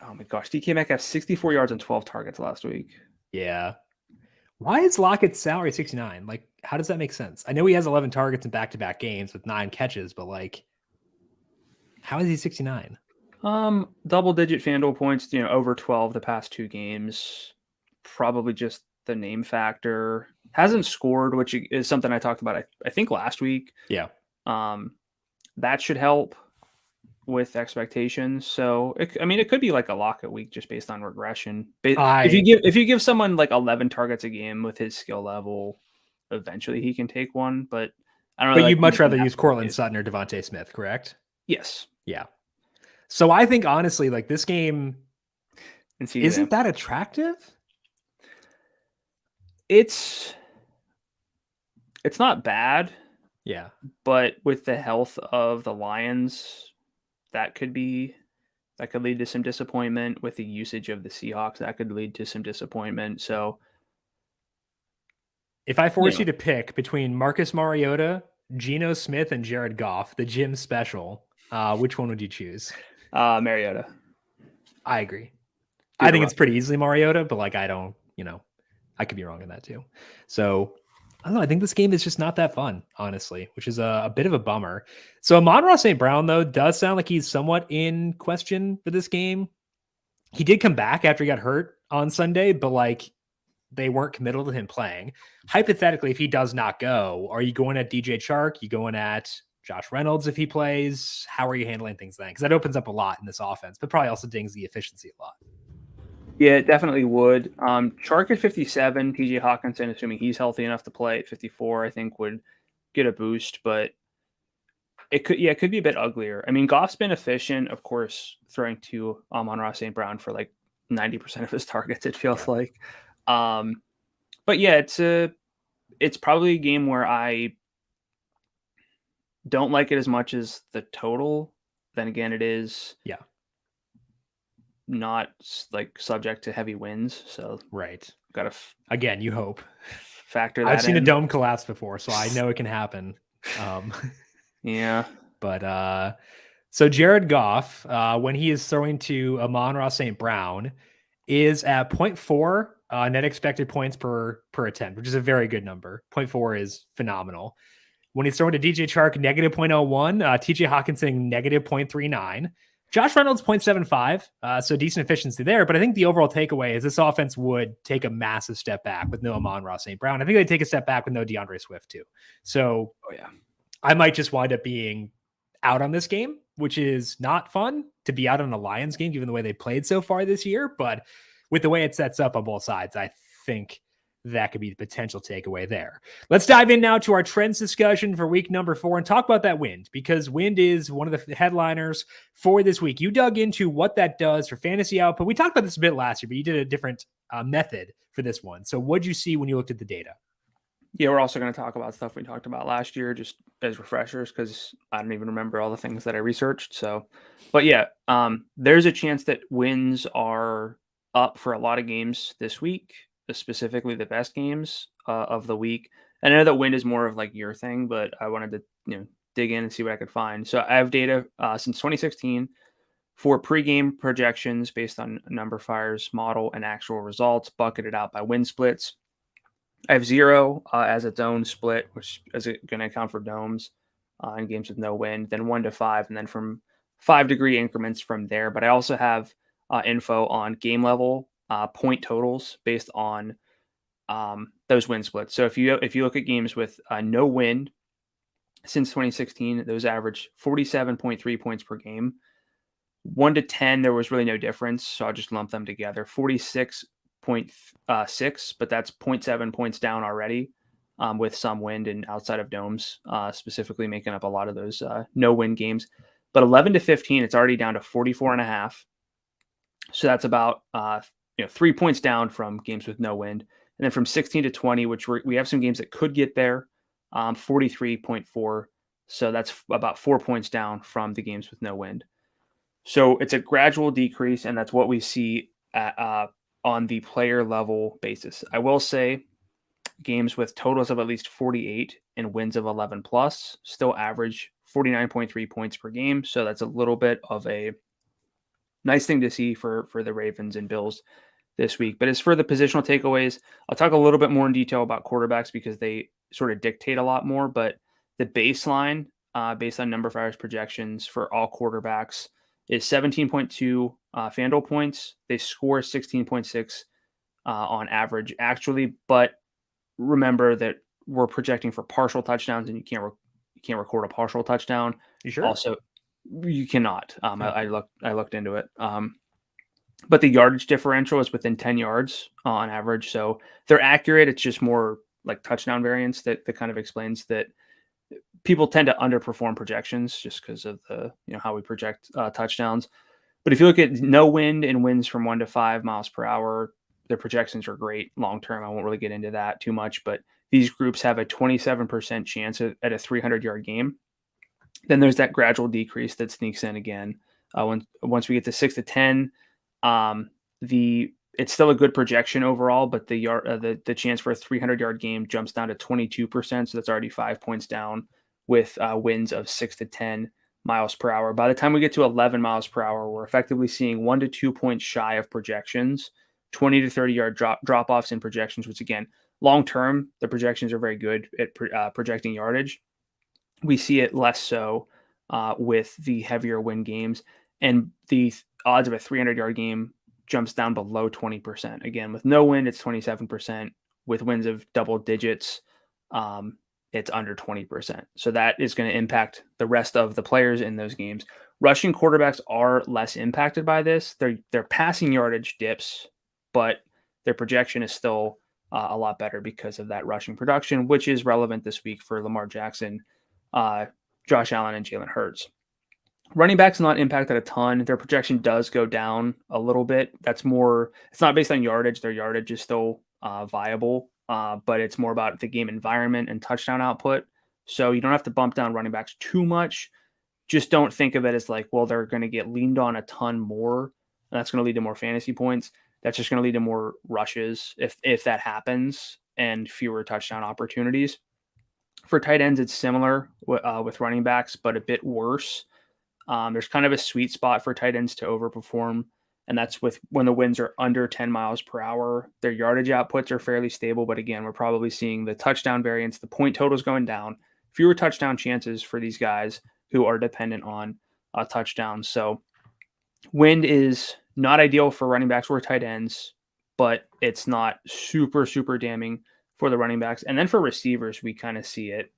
Oh my gosh, DK Metcalf 64 yards and 12 targets last week. Yeah. Why is Lockett's salary 69? Like, how does that make sense? I know he has 11 targets in back-to-back games with 9 catches, but like, how is he 69? Double-digit FanDuel points, over 12 the past 2 games. Probably just the name factor. Hasn't scored, which is something I talked about, I think, last week. Yeah. That should help with expectations. So, it could be like a Lockett week just based on regression. If you give someone like 11 targets a game with his skill level, eventually he can take one. But I don't know. But you'd much rather use Cortland Sutton or Devontae Smith, correct? Yes. Yeah. So I think honestly, like this game isn't that attractive. It's not bad. Yeah. But with the health of the Lions, that could lead to some disappointment. With the usage of the Seahawks, that could lead to some disappointment. So if I force you to pick between Marcus Mariota, Geno Smith, and Jared Goff, the gym special, which one would you choose? Mariota. I agree. I think it's pretty easily Mariota, but like I don't, I could be wrong in that too. So I don't know. I think this game is just not that fun, honestly, which is a bit of a bummer. So Amon-Ra St. Brown, though, does sound like he's somewhat in question for this game. He did come back after he got hurt on Sunday, but like they weren't committal to him playing. Hypothetically, if he does not go, are you going at DJ Chark? You going at Josh Reynolds if he plays? How are you handling things then? Because that opens up a lot in this offense, but probably also dings the efficiency a lot. Yeah, it definitely would. Chark at 57, TJ Hawkinson, assuming he's healthy enough to play at 54, I think would get a boost, but it could be a bit uglier. I mean, Goff's been efficient, of course, throwing to Amon-Ra St. Brown for like 90% of his targets, it feels like. But yeah, it's probably a game where I don't like it as much as the total. Then again, it is not like subject to heavy winds, so right. Gotta again, you hope factor that. I've seen a dome collapse before, so I know it can happen. Yeah, but so Jared Goff, when he is throwing to Amon-Ra St. Brown, is at 0.4 net expected points per attempt, which is a very good number. 0.4 is phenomenal. When he's throwing to DJ Chark, negative 0.01, TJ Hawkinson, negative 0.39. Josh Reynolds, 0.75, so decent efficiency there. But I think the overall takeaway is this offense would take a massive step back with no Amon-Ra St. Brown. I think they'd take a step back with no DeAndre Swift too. So I might just wind up being out on this game, which is not fun to be out on a Lions game, given the way they played so far this year. But with the way it sets up on both sides, I think that could be the potential takeaway there. Let's dive in now to our trends discussion for week number 4 and talk about that wind, because wind is one of the headliners for this week. You dug into what that does for fantasy output. We talked about this a bit last year, but you did a different method for this one. So what'd you see when you looked at the data? Yeah, we're also going to talk about stuff we talked about last year, just as refreshers, because I don't even remember all the things that I researched. So, but yeah, there's a chance that wins are up for a lot of games this week, specifically the best games of the week. And I know that wind is more of like your thing, but I wanted to dig in and see what I could find. So I have data since 2016 for pregame projections based on numberFire's model and actual results, bucketed out by win splits. I have 0 as its own split, which is going to account for domes. in games with no wind, then 1 to 5, and then from 5-degree increments from there. But I also have info on game level point totals based on those wind splits. So if you look at games with no wind since 2016, those average 47.3 points per game. 1 to 10, there was really no difference, so I'll just lump them together. 46.6, but that's 0.7 points down already with some wind and outside of domes, specifically making up a lot of those no wind games. But 11 to 15, it's already down to 44.5. So that's about 3 points down from games with no wind. And then from 16 to 20, which we have some games that could get there, 43.4. So that's about 4 points down from the games with no wind. So it's a gradual decrease, and that's what we see on the player level basis. I will say games with totals of at least 48 and wins of 11 plus still average 49.3 points per game. So that's a little bit of a nice thing to see for the Ravens and Bills this week. But as for the positional takeaways, I'll talk a little bit more in detail about quarterbacks because they sort of dictate a lot more. But the baseline, based on numberFire's projections for all quarterbacks, is 17.2 FanDuel points. They score 16.6 on average, actually. But remember that we're projecting for partial touchdowns, and you can't record a partial touchdown. You sure? Also, you cannot. I looked into it. But the yardage differential is within 10 yards on average. So they're accurate. It's just more like touchdown variance that kind of explains that people tend to underperform projections just because of the, how we project touchdowns. But if you look at no wind and winds from 1 to 5 miles per hour, their projections are great long term. I won't really get into that too much, but these groups have a 27% chance at a 300-yard game. Then there's that gradual decrease that sneaks in again. Once we get to 6 to 10, it's still a good projection overall, but the chance for a 300-yard game jumps down to 22%. So that's already 5 points down with winds of 6 to 10 miles per hour. By the time we get to 11 miles per hour, we're effectively seeing 1 to 2 points shy of projections, 20 to 30-yard drop-offs in projections, which again, long term, the projections are very good at projecting yardage. We see it less so with the heavier wind games, and the odds of a 300-yard game jumps down below 20%. Again, with no wind, it's 27%. With winds of double digits, it's under 20%. So that is going to impact the rest of the players in those games. Rushing quarterbacks are less impacted by this. Their passing yardage dips, but their projection is still a lot better because of that rushing production, which is relevant this week for Lamar Jackson, Josh Allen, and Jalen Hurts. Running backs not impacted a ton. Their projection does go down a little bit. It's not based on yardage. Their yardage is still viable, but it's more about the game environment and touchdown output. So you don't have to bump down running backs too much. Just don't think of it as like, well, they're going to get leaned on a ton more, and that's going to lead to more fantasy points. That's just going to lead to more rushes if that happens and fewer touchdown opportunities. For tight ends, it's similar with running backs, but a bit worse. There's kind of a sweet spot for tight ends to overperform, and that's when the winds are under 10 miles per hour. Their yardage outputs are fairly stable, but again, we're probably seeing the touchdown variance, the point totals going down, fewer touchdown chances for these guys who are dependent on touchdowns. So wind is not ideal for running backs or tight ends, but it's not super, super damning for the running backs. And then for receivers, we kind of see it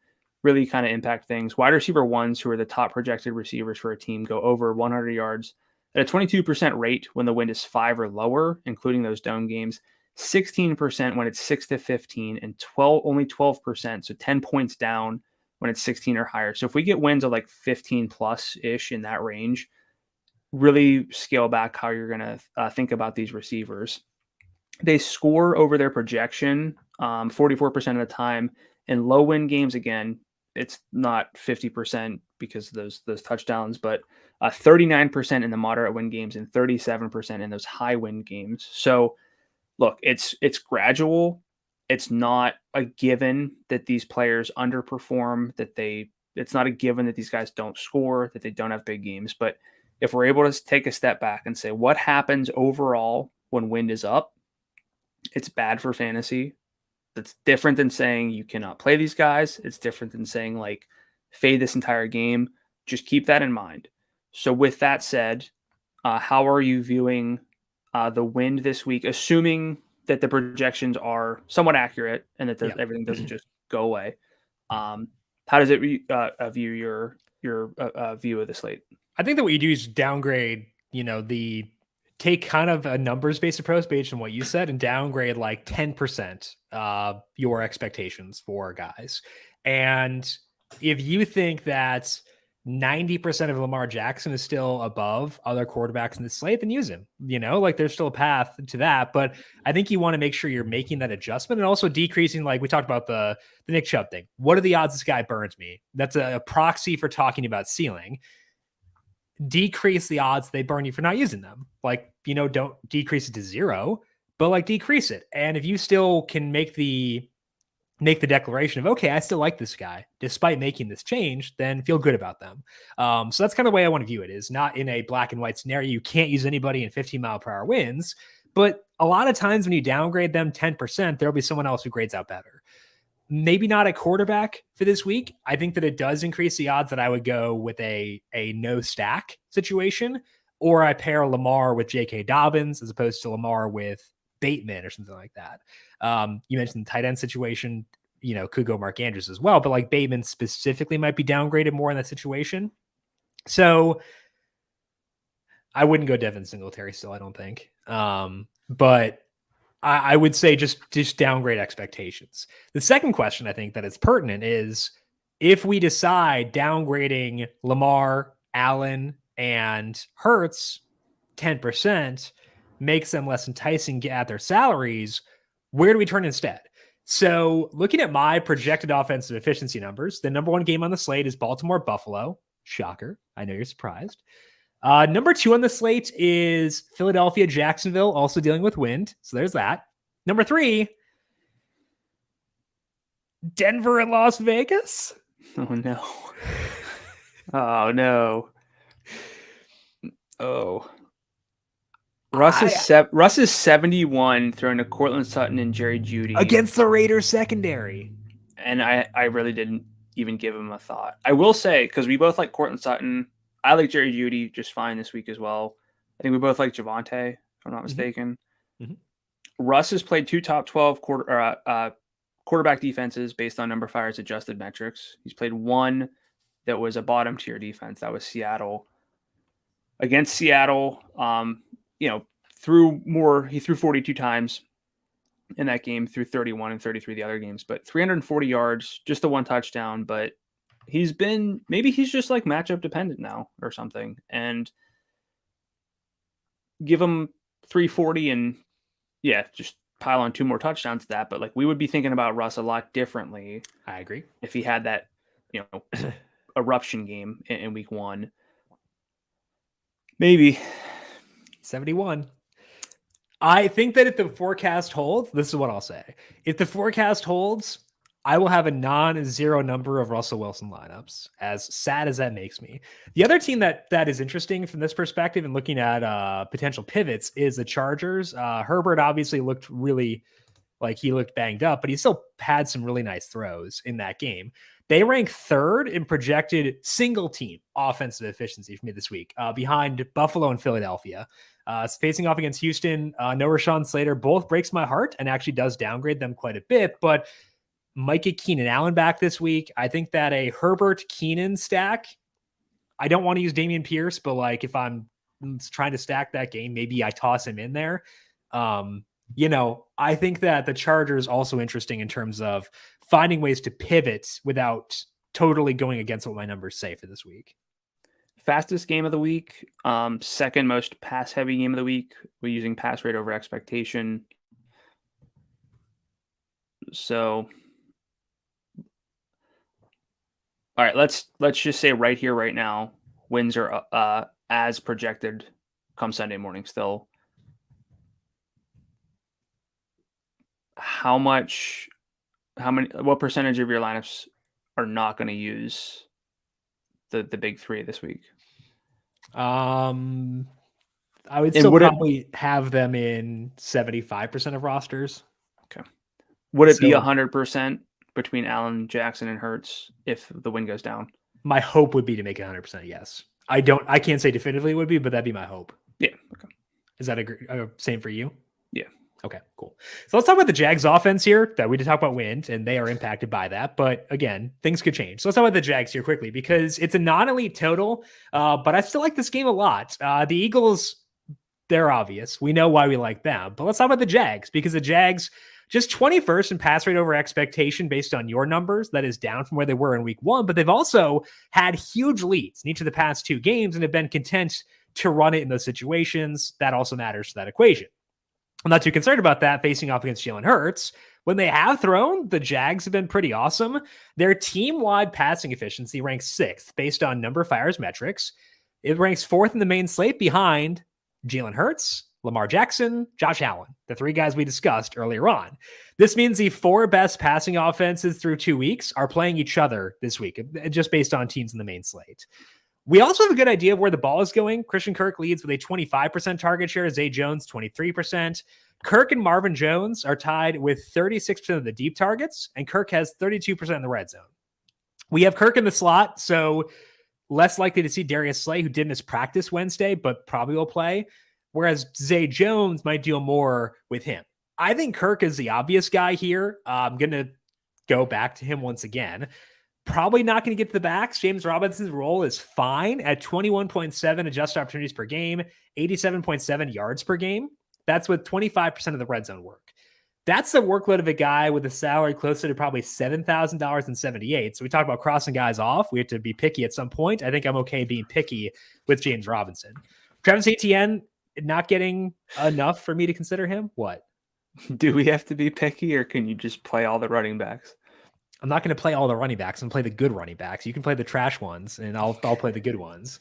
really kind of impact things. Wide receiver ones, who are the top projected receivers for a team, go over 100 yards at a 22% rate when the wind is 5 or lower, including those dome games, 16% when it's 6 to 15, and only 12%, so 10 points down when it's 16 or higher. So if we get winds of like 15 plus-ish in that range, really scale back how you're going to think about these receivers. They score over their projection 44% of the time. In low wind games, again, it's not 50% because of those touchdowns, but 39% in the moderate wind games and 37% in those high wind games. So look, it's gradual. It's not a given that these players underperform, it's not a given that these guys don't score, that they don't have big games. But if we're able to take a step back and say, what happens overall when wind is up? It's bad for fantasy. That's different than saying you cannot play these guys. It's different than saying like fade this entire game. Just keep that in mind. So with that said, how are you viewing the wind this week, assuming that the projections are somewhat accurate and that everything doesn't just go away? How does it view your view of the slate? I think that what you do is downgrade, take kind of a numbers-based approach based on what you said and downgrade like 10% your expectations for guys. And if you think that 90% of Lamar Jackson is still above other quarterbacks in the slate, then use him. Like there's still a path to that. But I think you want to make sure you're making that adjustment and also decreasing, like we talked about the Nick Chubb thing. What are the odds this guy burns me? That's a proxy for talking about ceiling. Decrease the odds they burn you for not using them. Like, don't decrease it to 0, but like decrease it. And if you still can make the declaration of, okay, I still like this guy despite making this change, then feel good about them. So that's kind of the way I want to view it, is not in a black and white scenario. You can't use anybody in 15-mile-per-hour winds, but a lot of times when you downgrade them 10%, there'll be someone else who grades out better. Maybe not a quarterback for this week. I think that it does increase the odds that I would go with a no stack situation, or I pair Lamar with J.K. Dobbins as opposed to Lamar with Bateman or something like that. You mentioned the tight end situation, could go Mark Andrews as well, but like Bateman specifically might be downgraded more in that situation. So I wouldn't go Devin Singletary still, I don't think. But I would say just downgrade expectations. The second question I think that is pertinent is if we decide downgrading Lamar, Allen, and Hurts 10% makes them less enticing at their salaries, where do we turn instead? So looking at my projected offensive efficiency numbers, the number 1 game on the slate is Baltimore-Buffalo. Shocker. I know you're surprised. Number 2 on the slate is Philadelphia-Jacksonville, also dealing with wind. So there's that. Number 3, Denver and Las Vegas. Oh, no. Oh, no. Oh. Russ is 71 throwing to Cortland Sutton and Jerry Jeudy against the Raiders secondary. And I really didn't even give him a thought. I will say, because we both like Cortland Sutton, I like Jerry Jeudy just fine this week as well. I think we both like Javonte, if I'm not mistaken. Mm-hmm. Russ has played 2 top 12 quarterback defenses based on numberFire's adjusted metrics. He's played 1 that was a bottom tier defense. That was Seattle. Against Seattle, he threw 42 times in that game, threw 31 and 33 the other games, but 340 yards, just the 1 touchdown. But maybe he's just like matchup dependent now or something, and give him 340 and just pile on 2 more touchdowns to that. But like, we would be thinking about Russ a lot differently. I agree. If he had that, eruption game in week 1, maybe 71. I think that if the forecast holds, this is what I'll say. If the forecast holds, I will have a non-zero number of Russell Wilson lineups, as sad as that makes me. The other team that is interesting from this perspective and looking at potential pivots is the Chargers. Herbert obviously looked really like he looked banged up, but he still had some really nice throws in that game. They rank 3rd in projected single team offensive efficiency for me this week, behind Buffalo and Philadelphia. Facing off against Houston, no Rashawn Slater, both breaks my heart and actually does downgrade them quite a bit, but might get Keenan Allen back this week. I think that a Herbert Keenan stack, I don't want to use Dameon Pierce, but like if I'm trying to stack that game, maybe I toss him in there. I think that the Chargers also interesting in terms of finding ways to pivot without totally going against what my numbers say for this week. Fastest game of the week, second most pass heavy game of the week. We're using pass rate over expectation. So, all right, let's just say right here, right now, wins are as projected come Sunday morning still. What percentage of your lineups are not going to use the big 3 this week? I would still probably have them in 75% of rosters. Okay. Would it be 100% between Allen, Jackson, and Hurts if the wind goes down? My hope would be to make it 100% yes. I can't say definitively it would be, but that'd be my hope. Yeah. Okay. Is that same for you? Yeah. Okay, cool. So let's talk about the Jags offense here that we did talk about wind, and they are impacted by that. But again, things could change. So let's talk about the Jags here quickly because it's a non-elite total, but I still like this game a lot. The Eagles, they're obvious. We know why we like them. But let's talk about the Jags because the Jags just 21st in pass rate over expectation based on your numbers. That is down from where they were in week 1, but they've also had huge leads in each of the past 2 games and have been content to run it in those situations. That also matters to that equation. I'm not too concerned about that facing off against Jalen Hurts. When they have thrown, the Jags have been pretty awesome. Their team-wide passing efficiency ranks 6th based on numberFire's metrics. It ranks 4th in the main slate behind Jalen Hurts, Lamar Jackson, Josh Allen, the 3 guys we discussed earlier on. This means the 4 best passing offenses through 2 weeks are playing each other this week, just based on teams in the main slate. We also have a good idea of where the ball is going. Christian Kirk leads with a 25% target share. Zay Jones, 23%. Kirk and Marvin Jones are tied with 36% of the deep targets, and Kirk has 32% in the red zone. We have Kirk in the slot, so less likely to see Darius Slay, who did miss practice Wednesday, but probably will play, whereas Zay Jones might deal more with him. I think Kirk is the obvious guy here. I'm going to go back to him once again. Probably not going to get to the backs. James Robinson's role is fine at 21.7 adjusted opportunities per game, 87.7 yards per game. That's with 25% of the red zone work. That's the workload of a guy with a salary closer to probably $7,000.78. So we talk about crossing guys off. We have to be picky at some point. I think I'm okay being picky with James Robinson. Travis Etienne, not getting enough for me to consider him. What? Do we have to be picky or can you just play all the running backs? I'm not going to play all the running backs and play the good running backs. You can play the trash ones and I'll play the good ones.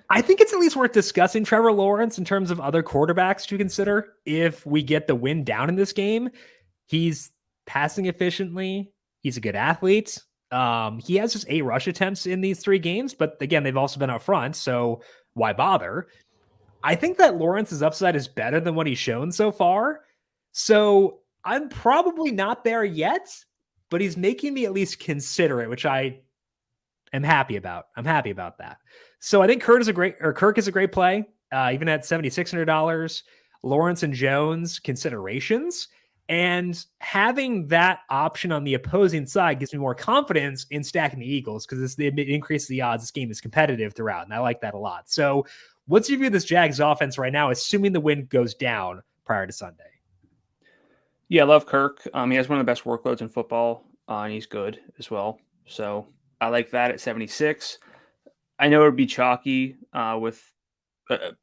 I think it's at least worth discussing Trevor Lawrence in terms of other quarterbacks to consider. If we get the win down in this game, he's passing efficiently. He's a good athlete. He has just 8 rush attempts in these 3 games, but again, they've also been up front. So why bother? I think that Lawrence's upside is better than what he's shown so far. So I'm probably not there yet, but he's making me at least consider it, which I am happy about. I'm happy about that. So I think Kirk is a great play, even at $7,600. Lawrence and Jones considerations, and having that option on the opposing side gives me more confidence in stacking the Eagles because it increases the odds this game is competitive throughout, and I like that a lot. So what's your view of this Jags offense right now, assuming the wind goes down prior to Sunday? Yeah, I love Kirk. He has one of the best workloads in football, and he's good as well. So I like that at 76. I know it would be chalky with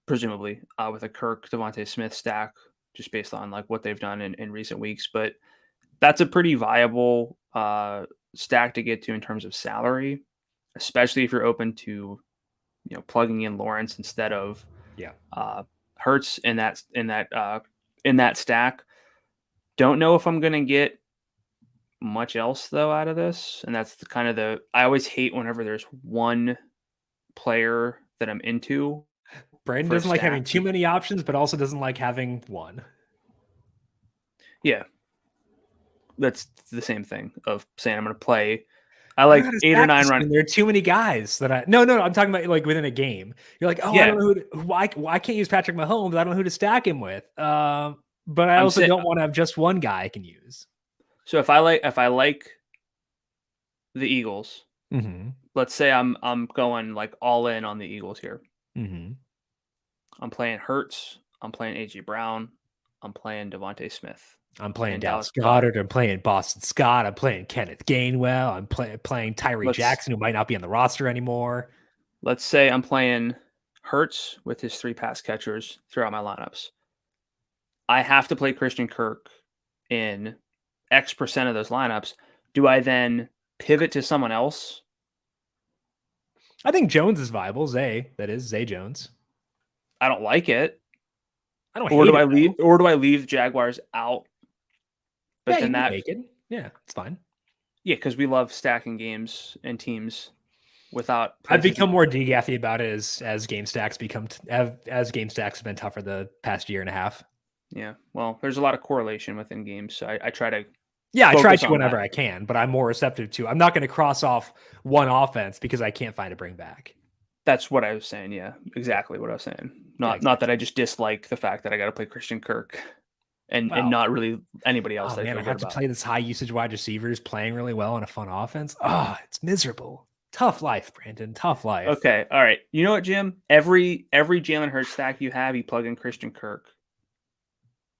presumably with a Kirk Devontae Smith stack, just based on like what they've done in recent weeks. But that's a pretty viable stack to get to in terms of salary, especially if you're open to plugging in Lawrence instead of Hurts in that stack. Don't know if I'm going to get much else though out of this. And that's I always hate whenever there's one player that I'm into. Brandon doesn't like having too many options, but also doesn't like having one. Yeah. That's the same thing of saying I'm going to play. I like 8 or 9 running. There are too many guys that no, I'm talking about like within a game. You're like, I don't know why I can't use Patrick Mahomes. I don't know who to stack him with. But I also don't want to have just one guy I can use. So if I like the Eagles, let's say I'm going like all in on the Eagles here. I'm playing Hurts. I'm playing AJ Brown. I'm playing Devontae Smith. I'm playing Dallas Goedert. I'm playing Boston Scott. I'm playing Kenneth Gainwell. I'm playing Tyree Jackson, who might not be on the roster anymore. Let's say I'm playing Hurts with his 3 pass catchers throughout my lineups. I have to play Christian Kirk in X% of those lineups. Do I then pivot to someone else? I think Jones is viable. Zay Jones. I don't like it. I don't. Or do I leave? Or do I leave Jaguars out? But then it's fine. Yeah, because we love stacking games and teams without. I've become more degaffy about it as game stacks have been tougher the past year and a half. Yeah, well, there's a lot of correlation within games, so I try to Yeah, I try focus to on whenever that. I can, but I'm more receptive to. I'm not going to cross off one offense because I can't find a bring back. That's what I was saying. Yeah, Yeah, exactly what I was saying. yeah, Not that exactly. I just dislike the fact that I got to play Christian Kirk and Well, not really anybody else oh that I man, feel I good have to about. play this high usage wide receivers playing really well in a fun offense. Oh, it's miserable. Tough life, Brandon. Tough life. Okay, all right. You know what, Jim? Every Jalen Hurts stack you have, you plug in Christian Kirk.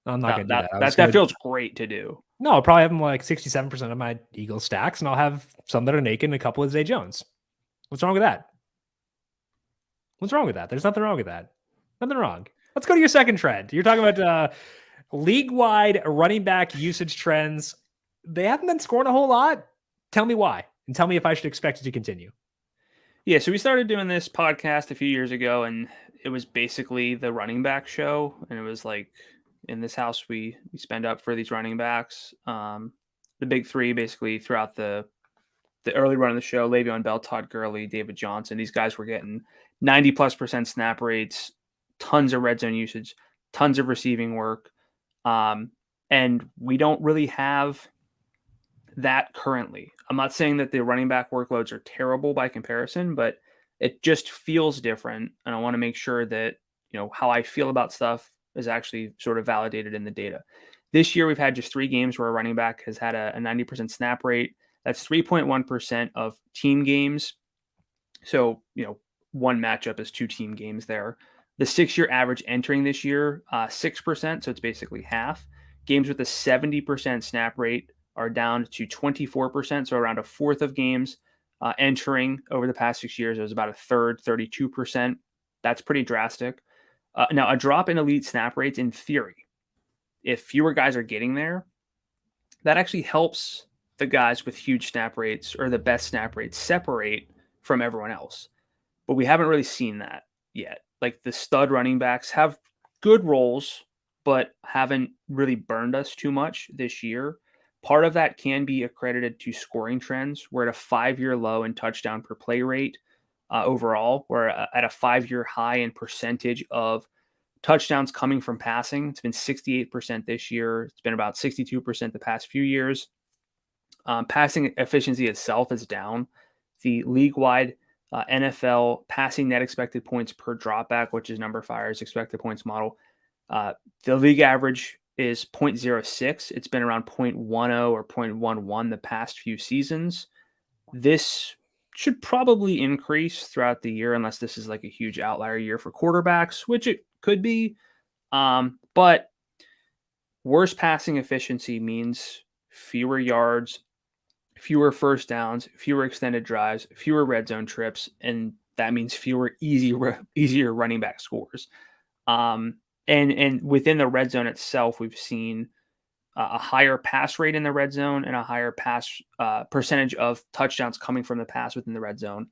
I'm not That going to do that that. I was that going that to. feels great to do. No, I'll probably have him like 67% of my Eagle stacks, and I'll have some that are naked and a couple of Zay Jones. What's wrong with that? What's wrong with that? There's nothing wrong with that. Nothing wrong. Let's go to your second trend. You're talking about league-wide running back usage trends. They haven't been scoring a whole lot. Tell me why, and tell me if I should expect it to continue. Yeah, so we started doing this podcast a few years ago, and it was basically the running back show. And it was like in this house we spend up for these running backs. The big three basically throughout the early run of the show: Le'Veon Bell, Todd Gurley, David Johnson. These guys were getting 90+% snap rates, tons of red zone usage, tons of receiving work, and we don't really have that currently. I'm not saying that the running back workloads are terrible by comparison, but it just feels different. And I want to make sure that, how I feel about stuff is actually sort of validated in the data. This year, we've had just 3 games where a running back has had a 90% snap rate. That's 3.1% of team games. So, one matchup is 2 team games there. The 6-year average entering this year, 6%. So it's basically half. Games with a 70% snap rate are down to 24%, so around a fourth of games entering over the past 6 years. It was about a third, 32%. That's pretty drastic. Now, a drop in elite snap rates, in theory, if fewer guys are getting there, that actually helps the guys with huge snap rates or the best snap rates separate from everyone else. But we haven't really seen that yet. Like the stud running backs have good roles, but haven't really burned us too much this year. Part of that can be accredited to scoring trends. We're at a 5-year low in touchdown per play rate overall. We're at a 5-year high in percentage of touchdowns coming from passing. It's been 68% this year. It's been about 62% the past few years. Passing efficiency itself is down. The league-wide NFL passing net expected points per dropback, which is numberFire's expected points model. The league average is 0.06. It's been around 0.10 or 0.11 the past few seasons. This should probably increase throughout the year unless this is like a huge outlier year for quarterbacks, which it could be. But worse passing efficiency means fewer yards, fewer first downs, fewer extended drives, fewer red zone trips, and that means fewer easier running back scores. And within the red zone itself, we've seen a higher pass rate in the red zone and a higher pass percentage of touchdowns coming from the pass within the red zone.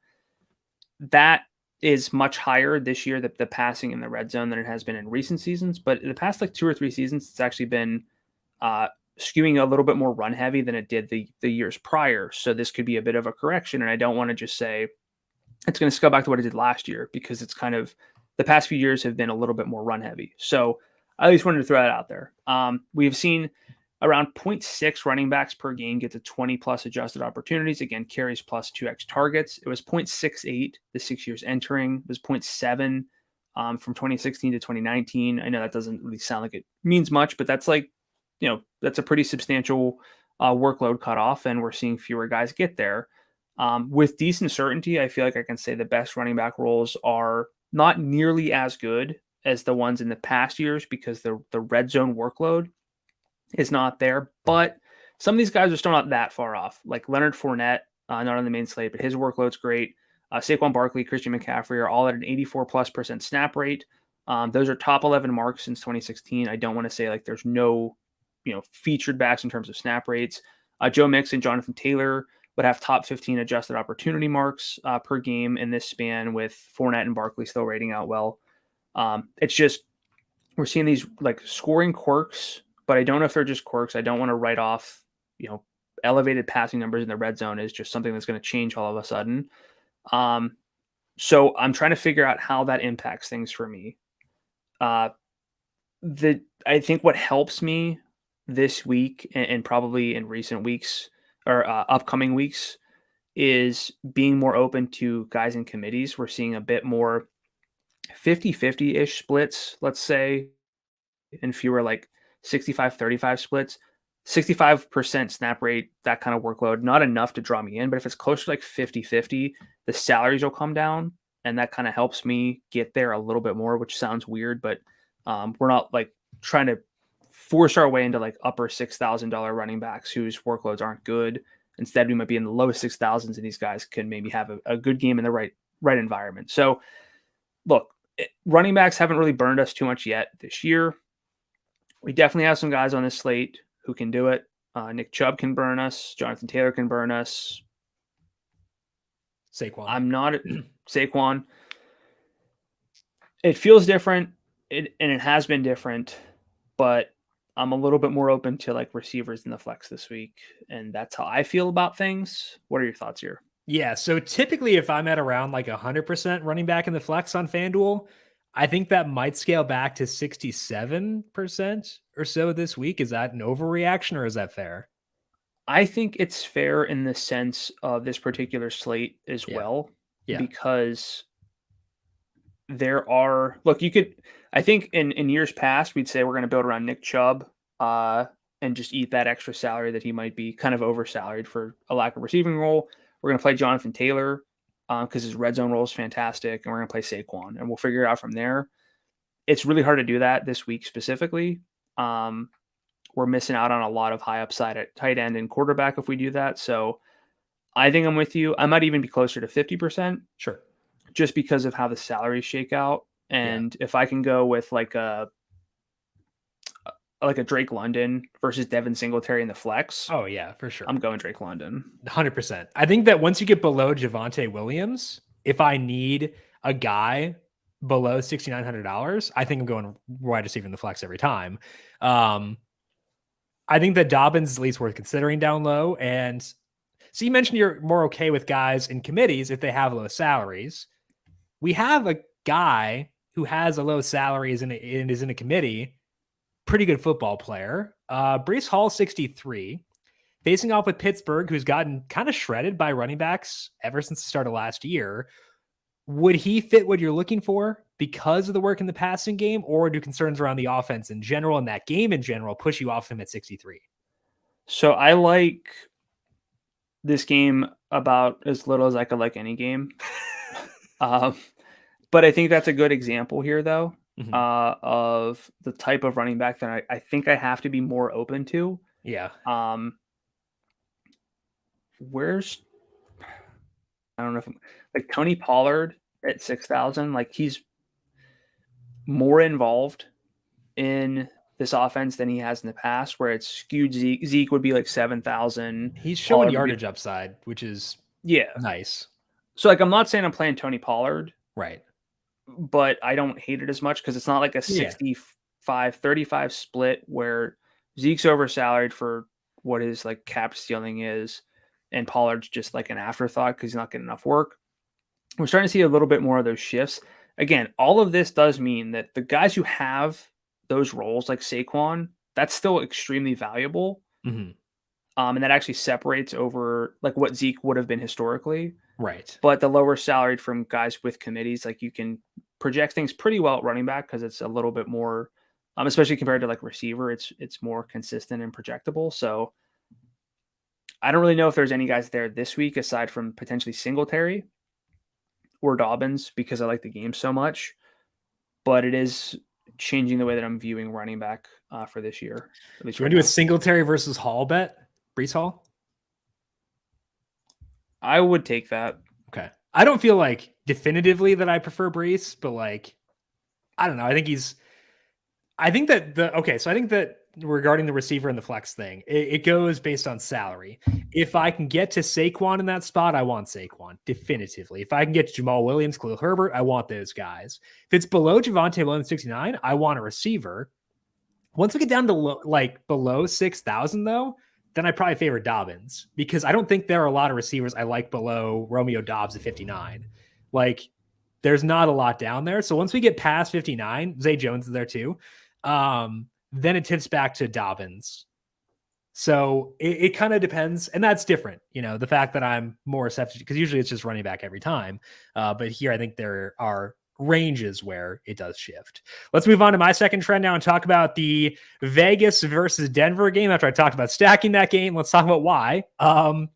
That is much higher this year, the passing in the red zone, than it has been in recent seasons. But in the past like 2 or 3 seasons, it's actually been skewing a little bit more run heavy than it did the years prior. So this could be a bit of a correction. And I don't want to just say it's going to scale back to what it did last year, because it's kind of the past few years have been a little bit more run heavy. So I at least wanted to throw that out there. We've seen around 0.6 running backs per game get to 20 plus adjusted opportunities. Again, carries plus 2x targets. It was 0.68 the 6 years entering. It was 0.7 from 2016 to 2019. I know that doesn't really sound like it means much, but that's like, that's a pretty substantial workload cutoff, and we're seeing fewer guys get there. With decent certainty, I feel like I can say the best running back roles are not nearly as good as the ones in the past years, because the red zone workload is not there. But some of these guys are still not that far off. Like Leonard Fournette, not on the main slate, but his workload's great. Saquon Barkley, Christian McCaffrey are all at an 84+% snap rate. Those are top 11 marks since 2016. I don't want to say like there's no, featured backs in terms of snap rates. Joe Mixon, Jonathan Taylor would have top 15 adjusted opportunity marks per game in this span, with Fournette and Barkley still rating out well. It's just, we're seeing these like scoring quirks, but I don't know if they're just quirks. I don't want to write off, elevated passing numbers in the red zone is just something that's going to change all of a sudden. So I'm trying to figure out how that impacts things for me. I think what helps me this week and probably in recent weeks or upcoming weeks is being more open to guys in committees. We're seeing a bit more 50-50-ish splits, let's say, and fewer like 65-35 splits. 65% snap rate, that kind of workload, not enough to draw me in. But if it's closer to like 50-50, the salaries will come down. And that kind of helps me get there a little bit more, which sounds weird, but we're not like trying to force our way into like upper $6,000 running backs whose workloads aren't good. Instead, we might be in the lowest 6,000s, and these guys can maybe have a good game in the right environment. So, look, running backs haven't really burned us too much yet this year. We definitely have some guys on this slate who can do it. Nick Chubb can burn us. Jonathan Taylor can burn us. Saquon. I'm not Saquon. It feels different, and it has been different, but I'm a little bit more open to like receivers in the flex this week, and that's how I feel about things. What are your thoughts here? Yeah, so typically if I'm at around like 100% running back in the flex on FanDuel, I think that might scale back to 67% or so this week. Is that an overreaction or is that fair? I think it's fair in the sense of this particular slate as well, because there are I think in years past we'd say we're going to build around Nick Chubb and just eat that extra salary that he might be kind of oversalaried for a lack of receiving role. We're going to play Jonathan Taylor because his red zone role is fantastic, and we're going to play Saquon, and we'll figure it out from there. It's really hard to do that this week specifically. We're missing out on a lot of high upside at tight end and quarterback if we do that. So I think I'm with you. I might even be closer to 50%. Sure. Just because of how the salaries shake out. And if I can go with like a Drake London versus Devin Singletary in the flex. Oh yeah, for sure. I'm going Drake London. 100%. I think that once you get below Javonte Williams, if I need a guy below $6,900, I think I'm going wide receiver in the flex every time. I think that Dobbins is at least worth considering down low. And so you mentioned you're more okay with guys in committees if they have low salaries. We have a guy who has a low salary and is in a committee, pretty good football player. Breece Hall, 63, facing off with Pittsburgh, who's gotten kind of shredded by running backs ever since the start of last year. Would he fit what you're looking for because of the work in the passing game, or do concerns around the offense in general and that game in general push you off him at 63? So I like this game about as little as I could like any game. But I think that's a good example here, though, of the type of running back that I think I have to be more open to. Yeah. I don't know if like Tony Pollard at 6,000, like he's more involved in this offense than he has in the past, where it's skewed. Zeke would be like 7,000. He's showing yardage upside, which is nice. So like, I'm not saying I'm playing Tony Pollard, right? But I don't hate it as much because it's not like a 65-35 split where Zeke's oversalaried for what his like cap ceiling is, and Pollard's just like an afterthought because he's not getting enough work. We're starting to see a little bit more of those shifts. Again, all of this does mean that the guys who have those roles, like Saquon, that's still extremely valuable. And that actually separates over like what Zeke would have been historically. Right. But the lower salaried from guys with committees, like you can project things pretty well at running back because it's a little bit more, especially compared to like receiver, it's more consistent and projectable. So I don't really know if there's any guys there this week aside from potentially Singletary or Dobbins because I like the game so much. But it is changing the way that I'm viewing running back for this year. At least do you want to do a Singletary versus Hall bet? Breece Hall? I would take that. Okay. I don't feel like definitively that I prefer Breece, but like, I don't know. I think that regarding the receiver and the flex thing, it goes based on salary. If I can get to Saquon in that spot, I want Saquon definitively. If I can get to Jamal Williams, Khalil Herbert, I want those guys. If it's below Javonte Williams 69, I want a receiver. Once we get down to below 6,000 though, then I probably favor Dobbins because I don't think there are a lot of receivers I like below Romeo Dobbs at 59. Like there's not a lot down there. So once we get past 59, Zay Jones is there too. Then it tips back to Dobbins So it kind of depends, and that's different. The fact that I'm more receptive, because usually it's just running back every time. But here I think there are ranges where it does shift. Let's move on to my second trend now and talk about the Vegas versus Denver game. After I talked about stacking that game, let's talk about why. I'm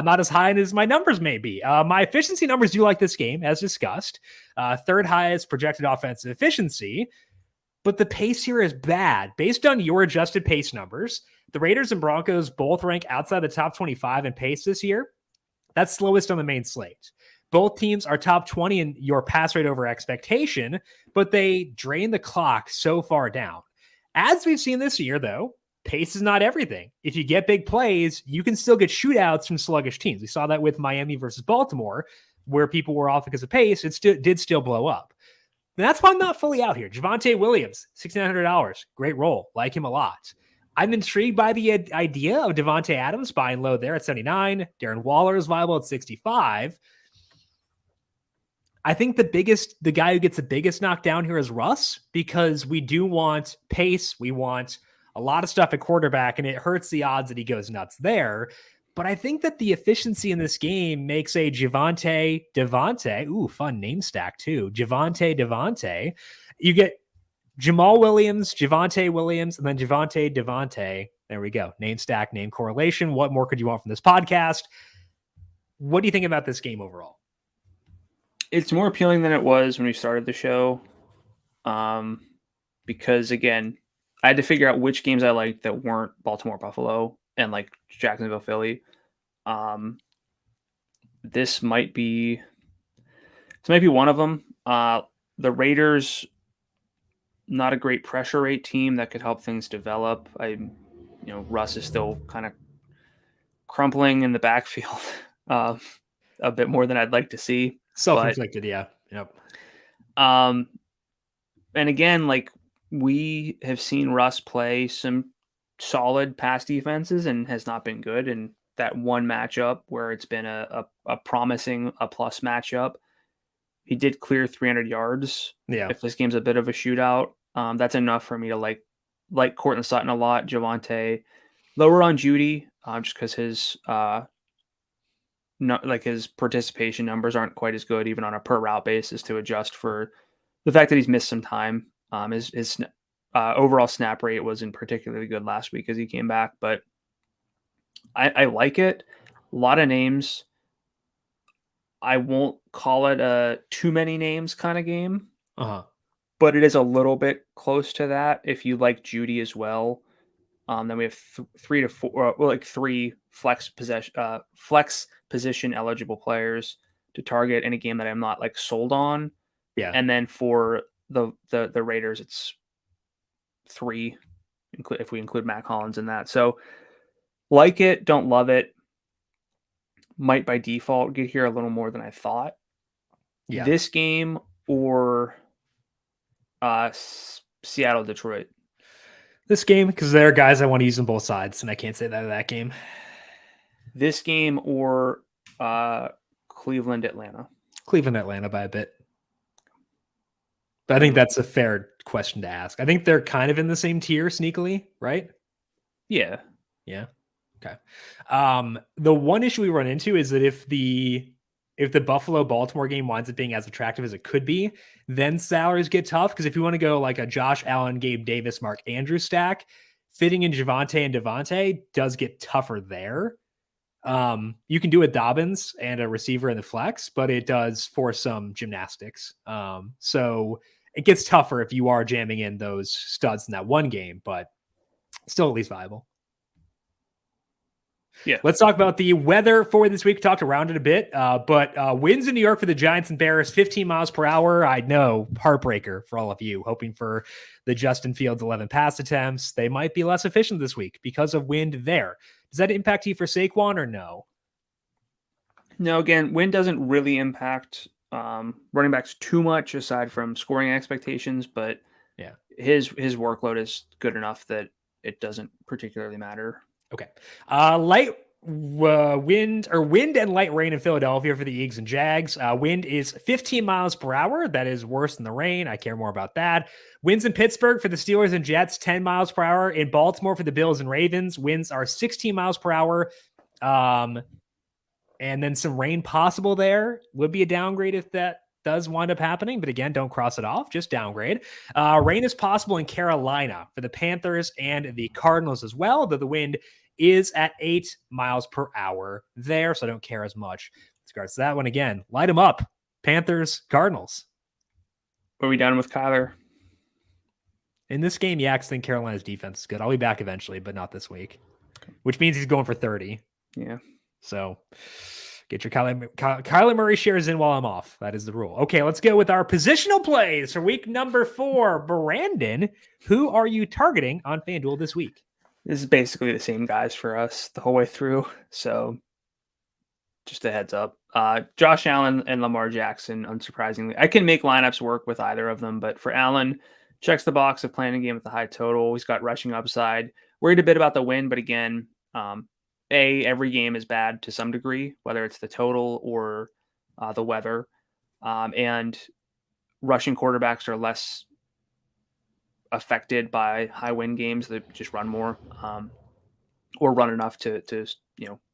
not as high as my numbers may be. My efficiency numbers do like this game, as discussed. Third highest projected offensive efficiency. But the pace here is bad. Based on your adjusted pace numbers, the Raiders and Broncos both rank outside the top 25 in pace this year. That's slowest on the main slate. Both teams are top 20 in your pass rate over expectation, but they drain the clock so far down. As we've seen this year, though, pace is not everything. If you get big plays, you can still get shootouts from sluggish teams. We saw that with Miami versus Baltimore, where people were off because of pace. It did still blow up. And that's why I'm not fully out here. Javonte Williams, $1,600. Great role. Like him a lot. I'm intrigued by the idea of Devontae Adams buying low there at 79. Darren Waller is viable at 65. I think the guy who gets the biggest knockdown here is Russ, because we do want pace. We want a lot of stuff at quarterback, and it hurts the odds that he goes nuts there. But I think that the efficiency in this game makes a Devontae, ooh, fun name stack too. Devontae. You get Jamal Williams, Javonte Williams, and then Devontae. There we go. Name stack, name correlation. What more could you want from this podcast? What do you think about this game overall? It's more appealing than it was when we started the show. Because again, I had to figure out which games I liked that weren't Baltimore, Buffalo, and like Jacksonville, Philly. This might be one of them. The Raiders, not a great pressure rate team that could help things develop. Russ is still kind of crumpling in the backfield a bit more than I'd like to see. Self-inflicted, yeah. Yep. And again, like, we have seen Russ play some solid pass defenses and has not been good. And that one matchup where it's been a promising plus matchup, he did clear 300 yards. Yeah. If this game's a bit of a shootout, that's enough for me to like Courtland Sutton a lot. Javonte, lower on Judy, just because his his participation numbers aren't quite as good, even on a per route basis, to adjust for the fact that he's missed some time. His overall snap rate wasn't particularly good last week as he came back, but I like it. A lot of names. I won't call it a too many names kind of game, but it is a little bit close to that. If you like Judy as well, then we have 3 to 4, three flex position eligible players to target in a game that I'm not like sold on. Yeah, and then for the Raiders, it's 3, if we include Mac Hollins in that. So like it, don't love it. Might by default get here a little more than I thought. Yeah. This game or Seattle, Detroit. This game, because there are guys I want to use on both sides, and I can't say that of that game. This game or Cleveland, Atlanta. Cleveland, Atlanta by a bit. But I think that's a fair question to ask. I think they're kind of in the same tier sneakily, right? Yeah. Yeah. Okay. The one issue we run into is that if the Buffalo Baltimore game winds up being as attractive as it could be, then salaries get tough. Because if you want to go like a Josh Allen, Gabe Davis, Mark Andrews stack, fitting in Javonte and Devontae does get tougher there. You can do a Dobbins and a receiver in the flex, but it does force some gymnastics. So it gets tougher if you are jamming in those studs in that one game, but still at least viable. Yeah. Let's talk about the weather for this week. Talked around it a bit, but winds in New York for the Giants and Bears, 15 miles per hour. I know, heartbreaker for all of you, hoping for the Justin Fields 11 pass attempts. They might be less efficient this week because of wind there. Does that impact you for Saquon or no? No, again, wind doesn't really impact running backs too much aside from scoring expectations, but yeah, his workload is good enough that it doesn't particularly matter. Okay. Light wind and light rain in Philadelphia for the Eagles and Jags. Wind is 15 miles per hour. That is worse than the rain. I care more about that. Winds in Pittsburgh for the Steelers and Jets, 10 miles per hour. In Baltimore for the Bills and Ravens, winds are 16 miles per hour. And then some rain possible there. Would be a downgrade if that does wind up happening. But again, don't cross it off. Just downgrade. Rain is possible in Carolina for the Panthers and the Cardinals as well, though the wind is at 8 miles per hour there, so I don't care as much. With regards to that one, again, light them up. Panthers, Cardinals. Are we done with Kyler? In this game, yeah, I think Carolina's defense is good. I'll be back eventually, but not this week, which means he's going for 30. Yeah. So get your Kyler Murray shares in while I'm off. That is the rule. Okay, let's go with our positional plays for week number 4. Brandon, who are you targeting on FanDuel this week? This is basically the same guys for us the whole way through. So just a heads up. Josh Allen and Lamar Jackson, unsurprisingly. I can make lineups work with either of them, but for Allen, checks the box of playing a game with a high total. He's got rushing upside. Worried a bit about the win, but again, every game is bad to some degree, whether it's the total or the weather. And rushing quarterbacks are less affected by high win games that just run more or run enough to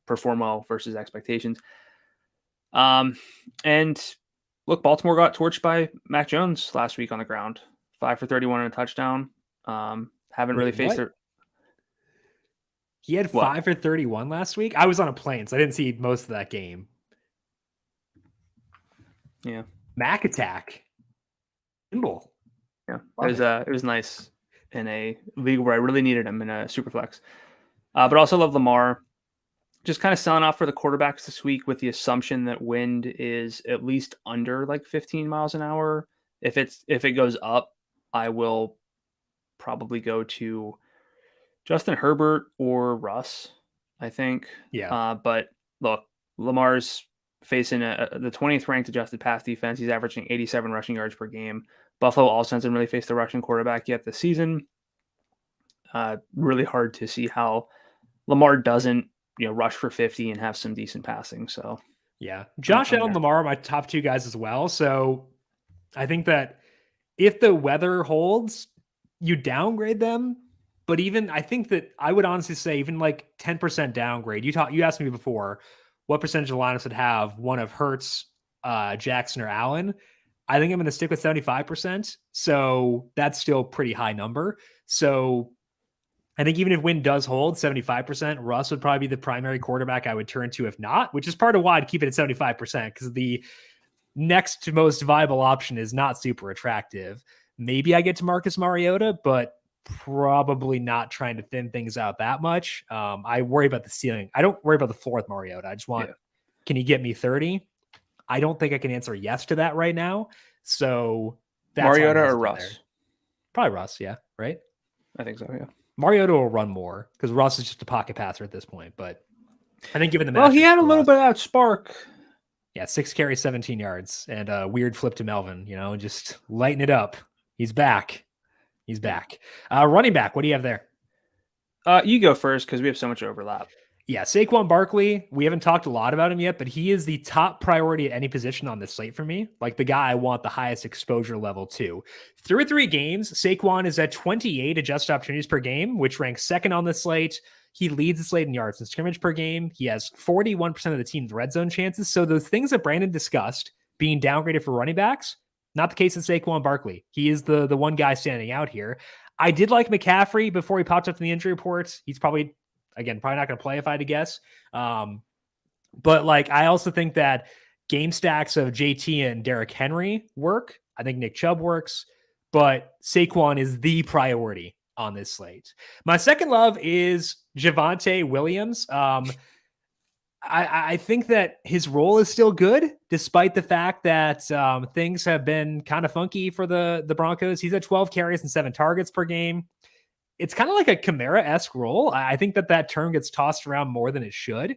perform well versus expectations. And look, Baltimore got torched by Mac Jones last week on the ground, 5 for 31 and a touchdown. Haven't really faced it. He had 5 for 31 last week. I was on a plane, so I didn't see most of that game. Yeah. Mac attack. Nimble. Yeah. It was nice in a league where I really needed him in a super flex. But also love Lamar. Just kind of selling off for the quarterbacks this week with the assumption that wind is at least under like 15 miles an hour. If it goes up, I will probably go to Justin Herbert or Russ, I think. Yeah. But look, Lamar's facing the 20th ranked adjusted pass defense. He's averaging 87 rushing yards per game. Buffalo also hasn't really faced a rushing quarterback yet this season. Really hard to see how Lamar doesn't, rush for 50 and have some decent passing. So yeah, Josh Allen and Lamar are my top 2 guys as well. So I think that if the weather holds, you downgrade them. But even I think that I would honestly say even like 10% downgrade. You asked me before what percentage of lineups would have one of Hurts, Jackson, or Allen. I think I'm going to stick with 75%. So that's still a pretty high number. So I think even if win does hold 75%, Russ would probably be the primary quarterback I would turn to if not, which is part of why I'd keep it at 75% because the next most viable option is not super attractive. Maybe I get to Marcus Mariota, but probably not trying to thin things out that much. I worry about the ceiling. I don't worry about the floor with Mariota. I just want, Can he get me 30? I don't think I can answer yes to that right now. So that's Mariota or Russ? There. Probably Russ. Yeah. Right. I think so. Yeah. Mariota will run more because Russ is just a pocket passer at this point. But I think given the match, he had a little bit of that spark. Yeah. 6 carries, 17 yards and a weird flip to Melvin, just lighten it up. He's back. He's back. Running back, what do you have there? You go first because we have so much overlap. Yeah, Saquon Barkley, we haven't talked a lot about him yet, but he is the top priority at any position on this slate for me. Like the guy I want the highest exposure level to. Through 3 games, Saquon is at 28 adjusted opportunities per game, which ranks second on the slate. He leads the slate in yards and scrimmage per game. He has 41% of the team's red zone chances. So those things that Brandon discussed being downgraded for running backs, not the case with Saquon Barkley. He is the one guy standing out here. I did like McCaffrey before he popped up in the injury reports. He's probably not going to play if I had to guess. But I also think that game stacks of JT and Derrick Henry work. I think Nick Chubb works, but Saquon is the priority on this slate. My second love is Javonte Williams. I think that his role is still good, despite the fact that things have been kind of funky for the Broncos. He's at 12 carries and 7 targets per game. It's kind of like a Kamara-esque role. I think that term gets tossed around more than it should,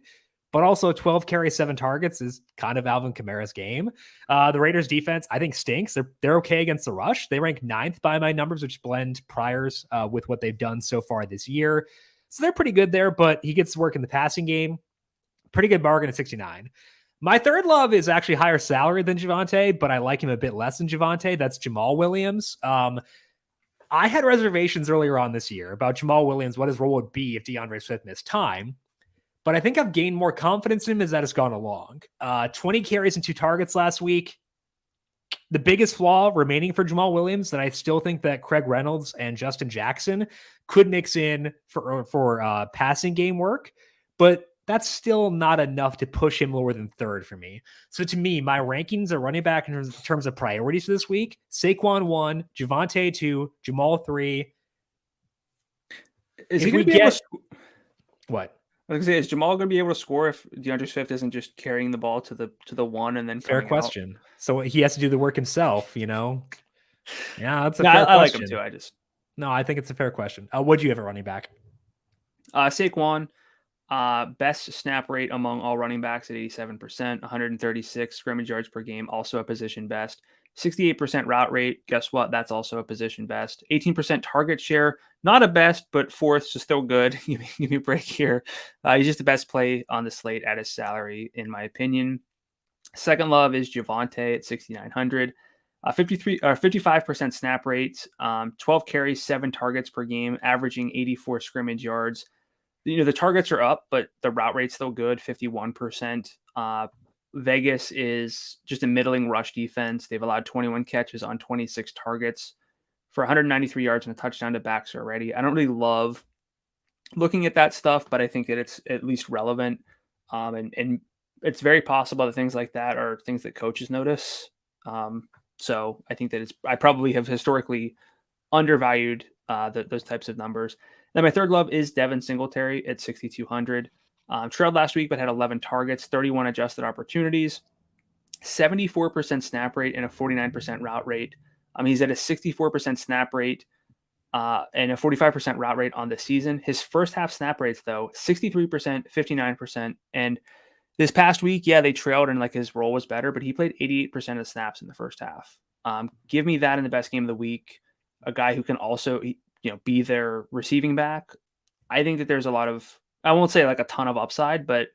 but also 12 carries, 7 targets is kind of Alvin Kamara's game. The Raiders defense, I think, stinks. They're okay against the rush. They rank 9th by my numbers, which blend priors with what they've done so far this year. So they're pretty good there, but he gets to work in the passing game. pretty good bargain at 69. My third love is actually higher salary than Javonte, but I like him a bit less than Javonte. That's Jamal Williams. I had reservations earlier on this year about Jamal Williams, what his role would be if DeAndre Swift missed time. But I think I've gained more confidence in him as that has gone along. 20 carries and 2 targets last week. The biggest flaw remaining for Jamal Williams that I still think that Craig Reynolds and Justin Jackson could mix in for passing game work, but that's still not enough to push him lower than third for me. So to me, my rankings are running back in terms of priorities for this week. Saquon 1, Javonte 2, Jamal 3. Is he going to be able to... What? I was going to say, is Jamal going to be able to score if DeAndre Swift isn't just carrying the ball to the 1 and then fair question out? So he has to do the work himself, you know? Yeah, that's a fair question. I like him too. No, I think it's a fair question. What'd you have at running back? Saquon, best snap rate among all running backs at 87%, 136 scrimmage yards per game, also a position best. 68% route rate. Guess what? That's also a position best. 18% target share. Not a best, but fourth, so still good. Give me a break here. He's just the best play on the slate at his salary, in my opinion. Second love is Javonte at 6,900. 55% snap rates, 12 carries, 7 targets per game, averaging 84 scrimmage yards. The targets are up, but the route rate's still good, 51%. Vegas is just a middling rush defense. They've allowed 21 catches on 26 targets for 193 yards and a touchdown to backs already. I don't really love looking at that stuff, but I think that it's at least relevant. And it's very possible that things like that are things that coaches notice. So I think that I probably have historically undervalued those types of numbers. Then my third love is Devin Singletary at 6,200. Trailed last week, but had 11 targets, 31 adjusted opportunities, 74% snap rate, and a 49% route rate. He's at a 64% snap rate and a 45% route rate on the season. His first half snap rates, though, 63%, 59%. And this past week, yeah, they trailed and his role was better, but he played 88% of the snaps in the first half. Give me that in the best game of the week. A guy who can also, be their receiving back. I think that there's a lot of, I won't say a ton of upside, but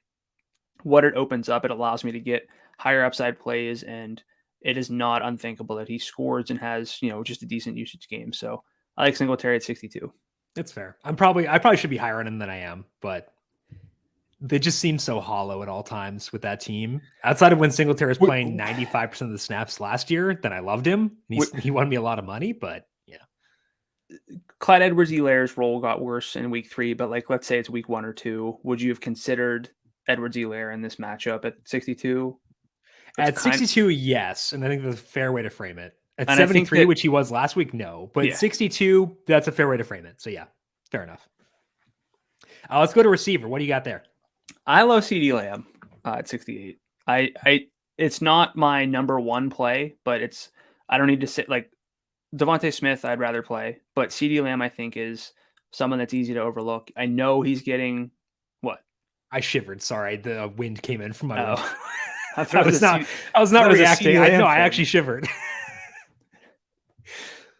what it opens up, it allows me to get higher upside plays, and it is not unthinkable that he scores and has, just a decent usage game. So I like Singletary at 62. That's fair. I probably should be higher on him than I am, but they just seem so hollow at all times with that team. Outside of when Singletary was playing 95% of the snaps last year, then I loved him. He won me a lot of money, but yeah. Clyde Edwards-Helaire's role got worse in week 3, but let's say it's week 1 or 2. Would you have considered Edwards-Helaire in this matchup at 62? At 62, yes. And I think that's a fair way to frame it. At 73, which he was last week, no. But 62, that's a fair way to frame it. So yeah, fair enough. Let's go to receiver. What do you got there? I love CeeDee Lamb at 68. It's not my number one play, but I don't need to sit Devontae Smith. I'd rather play, but CeeDee Lamb I think is someone that's easy to overlook. I know he's getting what? I shivered. Sorry, the wind came in from my room. I was not reacting. I actually shivered.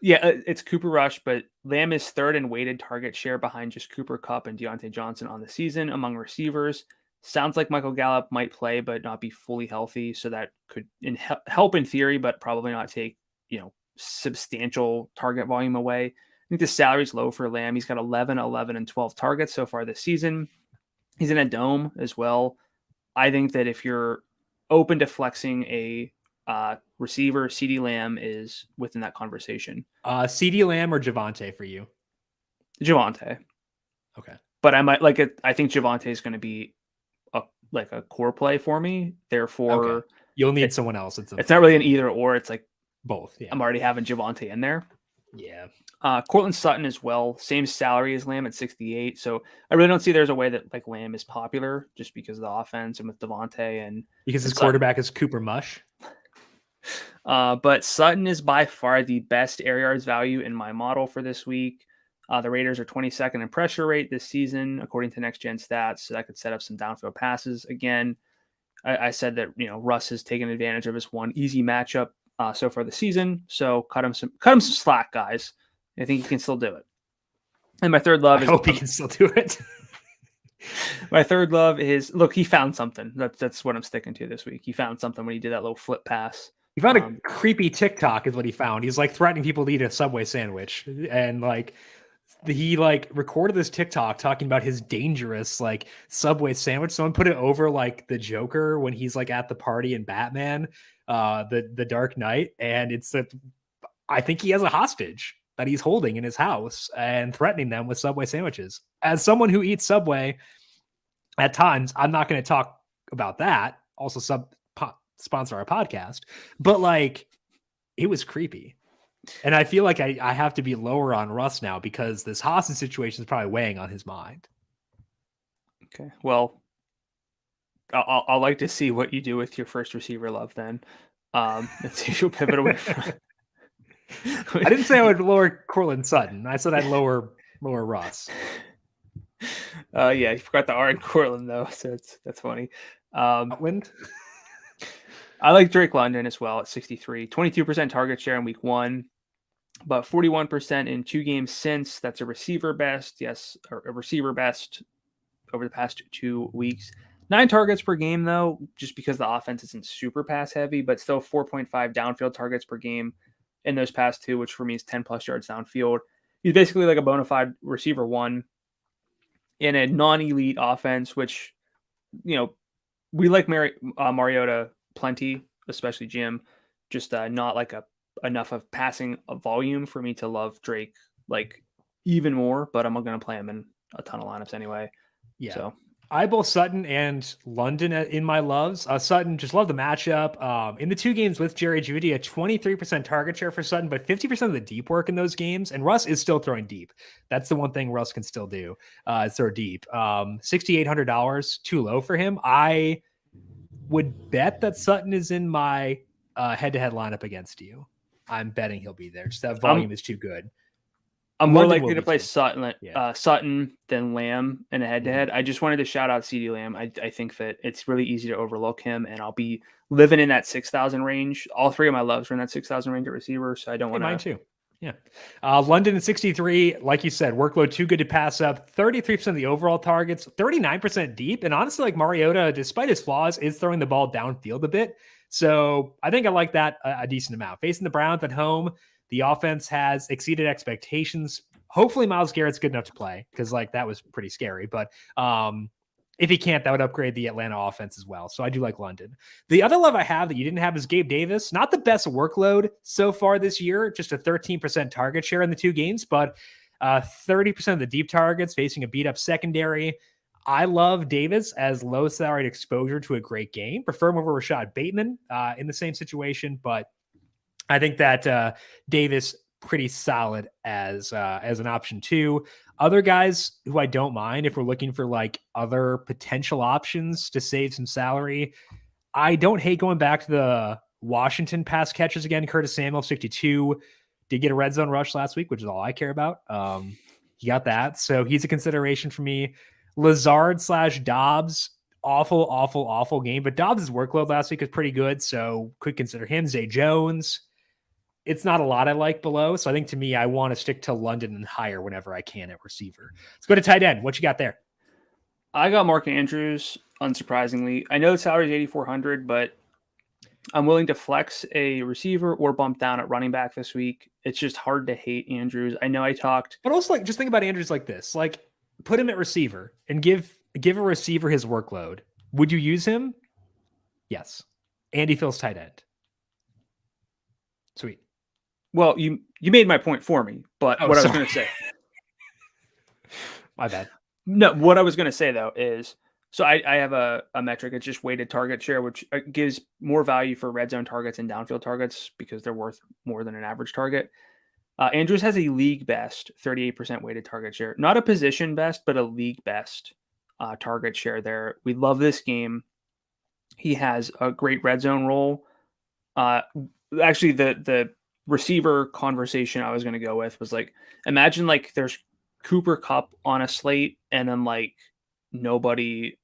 Yeah, it's Cooper Rush, but Lamb is third in weighted target share behind just Cooper Kupp and Deontay Johnson on the season among receivers. Sounds like Michael Gallup might play, but not be fully healthy. So that could help in theory, but probably not take, substantial target volume away. I think the salary's low for Lamb. He's got 11, 11, and 12 targets so far this season. He's in a dome as well. I think that if you're open to flexing a receiver, CeeDee Lamb is within that conversation. CeeDee Lamb or Javonte for you? Javonte. Okay. But I might I think Javonte is going to be a core play for me. Therefore, okay. You'll need someone else. It's not really an either or. It's both. Yeah. I'm already having Javonte in there. Yeah. Cortland Sutton as well. Same salary as Lamb at 68. So I really don't see there's a way that Lamb is popular just because of the offense and with Devontae and because his quarterback is Cooper Mush. But Sutton is by far the best air yards value in my model for this week. The Raiders are 22nd in pressure rate this season, according to Next Gen Stats. So that could set up some downfield passes. Again, I said that Russ has taken advantage of his one easy matchup so far this season. So cut him some slack, guys. I think he can still do it. And my third love I hope he can still do it. My third love is look. He found something. That's what I'm sticking to this week. He found something when he did that little flip pass. He found a creepy TikTok is what he found. He's like threatening people to eat a Subway sandwich. And like he like recorded this TikTok talking about his dangerous like Subway sandwich. Someone put it over like the Joker when he's like at the party in Batman, the Dark Knight. And it's that I think he has a hostage that he's holding in his house and threatening them with Subway sandwiches. As someone who eats Subway at times, I'm not going to talk about that. Also sponsor our podcast, but like it was creepy. And I feel like I have to be lower on Russ now because this hostage situation is probably weighing on his mind. Okay. Well, I'll like to see what you do with your first receiver love then. And see if you'll pivot away from it. I didn't say I would lower Cortland Sutton. I said I'd lower Russ. Yeah, you forgot the R in Cortland though, so that's funny. Wind. I like Drake London as well at 63, 22% target share in week 1, but 41% in 2 games since. That's a receiver best. Yes, a receiver best over the past 2 weeks. 9 targets per game though, just because the offense isn't super pass heavy, but still 4.5 downfield targets per game in those past 2, which for me is 10 plus yards downfield. He's basically like a bona fide receiver 1 in a non-elite offense, which, you know, we like Mariota plenty, especially Jim, just not like enough of passing a volume for me to love Drake like even more, but I'm going to play him in a ton of lineups anyway. Yeah. So I both Sutton and London in my loves. Sutton, just love the matchup. In the 2 games with Jerry Jeudy, a 23% target share for Sutton, but 50% of the deep work in those games. And Russ is still throwing deep. That's the one thing Russ can still do, is throw deep. $6,800, too low for him. I would bet that Sutton is in my head-to-head lineup against you. I'm betting he'll be there. Just that volume is too good. I'm more likely to play Sutton, Sutton than Lamb in a head-to-head. I just wanted to shout out CeeDee Lamb. I think that it's really easy to overlook him, and I'll be living in that 6,000 range. All 3 of my loves are in that 6,000 range at receiver, so I don't want to. Mine too. Yeah. London at 63, like you said, workload too good to pass up. 33% of the overall targets, 39% deep. And honestly, like Mariota, despite his flaws, is throwing the ball downfield a bit. So I think I like that a decent amount. Facing the Browns at home, the offense has exceeded expectations. Hopefully Myles Garrett's good enough to play because like that was pretty scary. But if he can't, that would upgrade the Atlanta offense as well. So I do like London. The other love I have that you didn't have is Gabe Davis. Not the best workload so far this year, just a 13% target share in the 2 games, but 30% of the deep targets facing a beat-up secondary. I love Davis as low salaried exposure to a great game. Prefer him over Rashad Bateman in the same situation, but I think that Davis pretty solid as an option too. Other guys who I don't mind if we're looking for like other potential options to save some salary. I don't hate going back to the Washington pass catchers again. Curtis Samuel, 62, did get a red zone rush last week, which is all I care about. He got that. So he's a consideration for me. Lazard/Dobbs, awful game. But Dobbs' workload last week was pretty good. So could consider him. Zay Jones. It's not a lot I like below. So I think to me, I want to stick to London and higher whenever I can at receiver. Let's go to tight end. What you got there? I got Mark Andrews, unsurprisingly. I know the salary is 8,400, but I'm willing to flex a receiver or bump down at running back this week. It's just hard to hate Andrews. I know I talked. But also like just think about Andrews like this. Like put him at receiver and give a receiver his workload. Would you use him? Yes. Andy Phil's tight end. Sweet. Well, you made my point for me, but I was going to say. My bad. No, what I was going to say, though, is so I have a metric. It's just weighted target share, which gives more value for red zone targets and downfield targets because they're worth more than an average target. Andrews has a league best 38% weighted target share. Not a position best, but a league best target share there. We love this game. He has a great red zone role. Actually, the receiver conversation I was going to go with was like, imagine like there's Cooper Kupp on a slate and then like nobody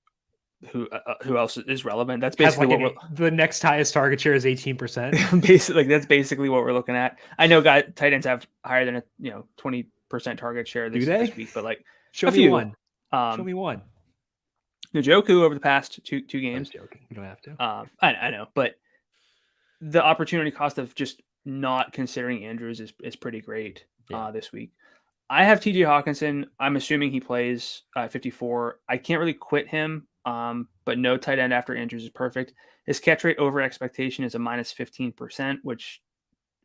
who else is relevant. That's basically like the next highest target share is 18%. Basically, that's basically what we're looking at. I know tight ends have higher than 20% target share this week, but like show me one. Njoku over the past two I was games. joking. You don't have to. I know, but the opportunity cost of just not considering Andrews is pretty great this week. I have TJ Hawkinson. I'm assuming he plays 54. I can't really quit him, but no tight end after Andrews is perfect. His catch rate over expectation is a minus 15%, which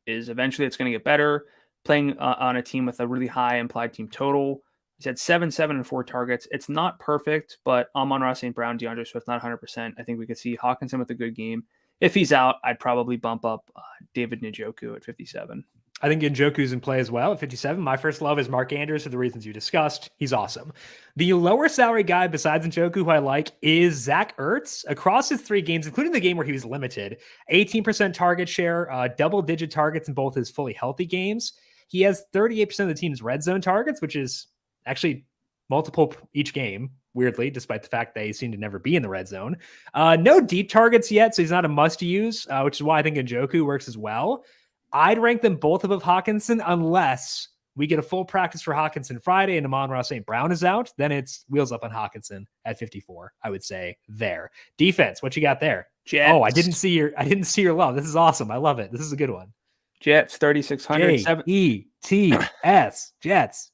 is eventually it's going to get better. Playing on a team with a really high implied team total. He's had 7, 7, and 4 targets. It's not perfect, but Amon-Ra St. Brown, DeAndre Swift, not 100%. I think we could see Hawkinson with a good game. If he's out, I'd probably bump up David Njoku at 57. I think Njoku's in play as well at 57. My first love is Mark Andrews for the reasons you discussed. He's awesome. The lower salary guy besides Njoku who I like is Zach Ertz. Across his 3 games, including the game where he was limited, 18% target share, double-digit targets in both his fully healthy games. He has 38% of the team's red zone targets, which is actually multiple each game, weirdly, despite the fact they seem to never be in the red zone. No deep targets yet, so he's not a must-use, which is why I think Njoku works as well. I'd rank them both above Hawkinson unless we get a full practice for Hawkinson Friday and Amon-Ra St. Brown is out. Then it's wheels up on Hawkinson at 54, I would say there. Defense, what you got there? Jets. Oh, I didn't see your love. This is awesome. I love it. This is a good one. Jets, 3,600. Jets.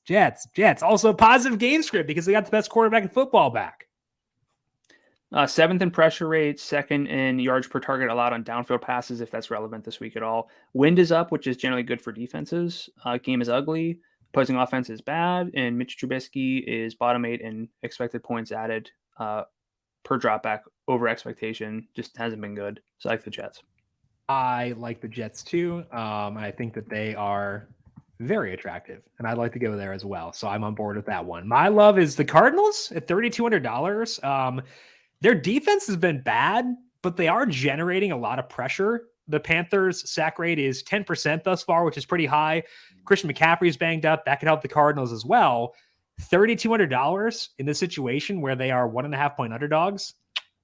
Jets. Also positive game script because they got the best quarterback in football back. 7th in pressure rate, 2nd in yards per target allowed on downfield passes, if that's relevant this week at all. Wind is up, which is generally good for defenses. Game is ugly. Opposing offense is bad. And Mitch Trubisky is bottom 8 in expected points added per dropback over expectation. Just hasn't been good. So I like the Jets. I like the Jets too. I think that they are very attractive, and I'd like to go there as well. So I'm on board with that one. My love is the Cardinals at $3,200. Their defense has been bad, but they are generating a lot of pressure. The Panthers' sack rate is 10% thus far, which is pretty high. Christian McCaffrey's banged up. That could help the Cardinals as well. $3,200 in this situation where they are 1.5 point underdogs.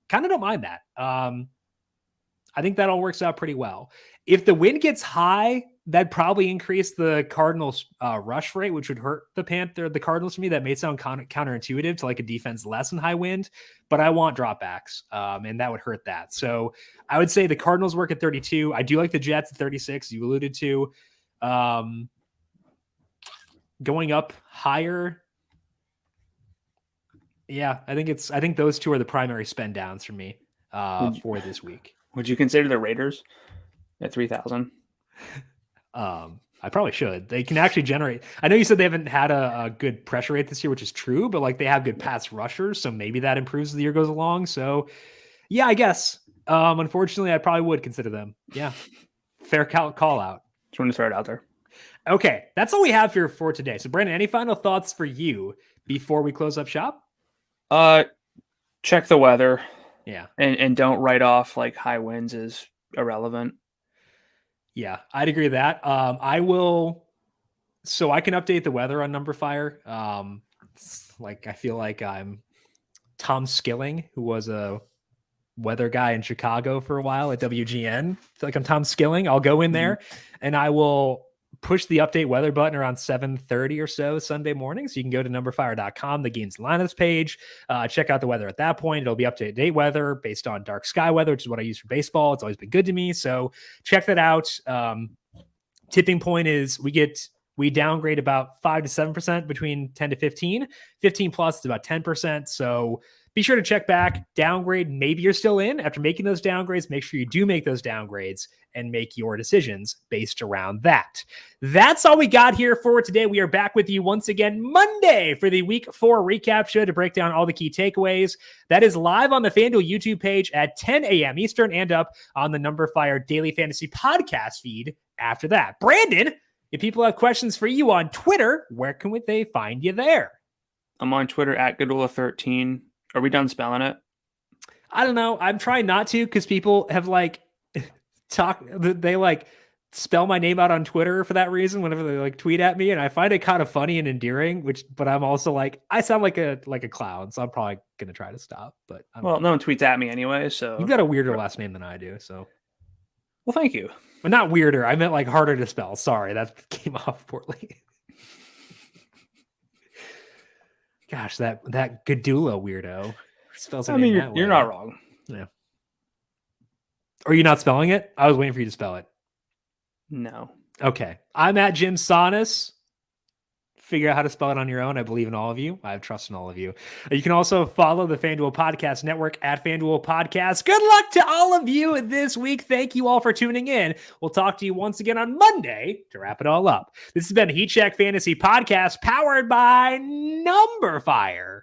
Kind of don't mind that. I think that all works out pretty well. If the wind gets high, that'd probably increase the Cardinals' rush rate, which would hurt the Cardinals to me. That may sound counterintuitive to like a defense less in high wind, but I want dropbacks, and that would hurt that. So I would say the Cardinals work at 32. I do like the Jets at 36. You alluded to going up higher. Yeah, I think those two are the primary spend downs for me for this week. Would you consider the Raiders at 3,000? I probably should. They can actually generate. I know you said they haven't had a good pressure rate this year, which is true, but like they have good pass rushers, so maybe that improves as the year goes along. So, yeah, I guess. Unfortunately, I probably would consider them. Yeah, fair call out. Just want to throw it out there. Okay, that's all we have here for today. So, Brandon, any final thoughts for you before we close up shop? Check the weather. Yeah, and don't write off like high winds is irrelevant. Yeah, I'd agree with that. I will. So I can update the weather on numberFire. I feel like I'm Tom Skilling, who was a weather guy in Chicago for a while at WGN. I feel like I'm Tom Skilling. I'll go in there and I will push the update weather button around 7:30 or so Sunday morning. So you can go to numberFire.com, the games lineups page, check out the weather at that point. It'll be up to date weather based on dark sky weather, which is what I use for baseball. It's always been good to me. So check that out. Tipping point is we downgrade about 5 to 7% between 10 to 15. 15 plus is about 10%. So be sure to check back, downgrade. Maybe you're still in after making those downgrades. Make sure you do make those downgrades and make your decisions based around that. That's all we got here for today. We are back with you once again Monday for the Week 4 recap show to break down all the key takeaways. That is live on the FanDuel YouTube page at 10 a.m. Eastern and up on the numberFire Daily Fantasy Podcast feed after that. Brandon, if people have questions for you on Twitter, where can they find you there? I'm on Twitter at Goodula13. Are we done spelling it? I don't know. I'm trying not to because people have they spell my name out on Twitter for that reason whenever they tweet at me, and I find it kind of funny and endearing. But I'm also I sound like a clown, so I'm probably gonna try to stop. But no one tweets at me anyway. So you've got a weirder last name than I do. So well, thank you. But not weirder. I meant harder to spell. Sorry, that came off poorly. Gosh, that Gadula weirdo. Spells her I name mean, that you're way. not wrong. Yeah. Are you not spelling it? I was waiting for you to spell it. No. Okay. I'm at Jim Sonis. Figure out how to spell it on your own. I believe in all of you. I have trust in all of you. You can also follow the FanDuel Podcast Network at FanDuel Podcast. Good luck to all of you this week. Thank you all for tuning in. We'll talk to you once again on Monday to wrap it all up. This has been Heat Check Fantasy Podcast powered by numberFire.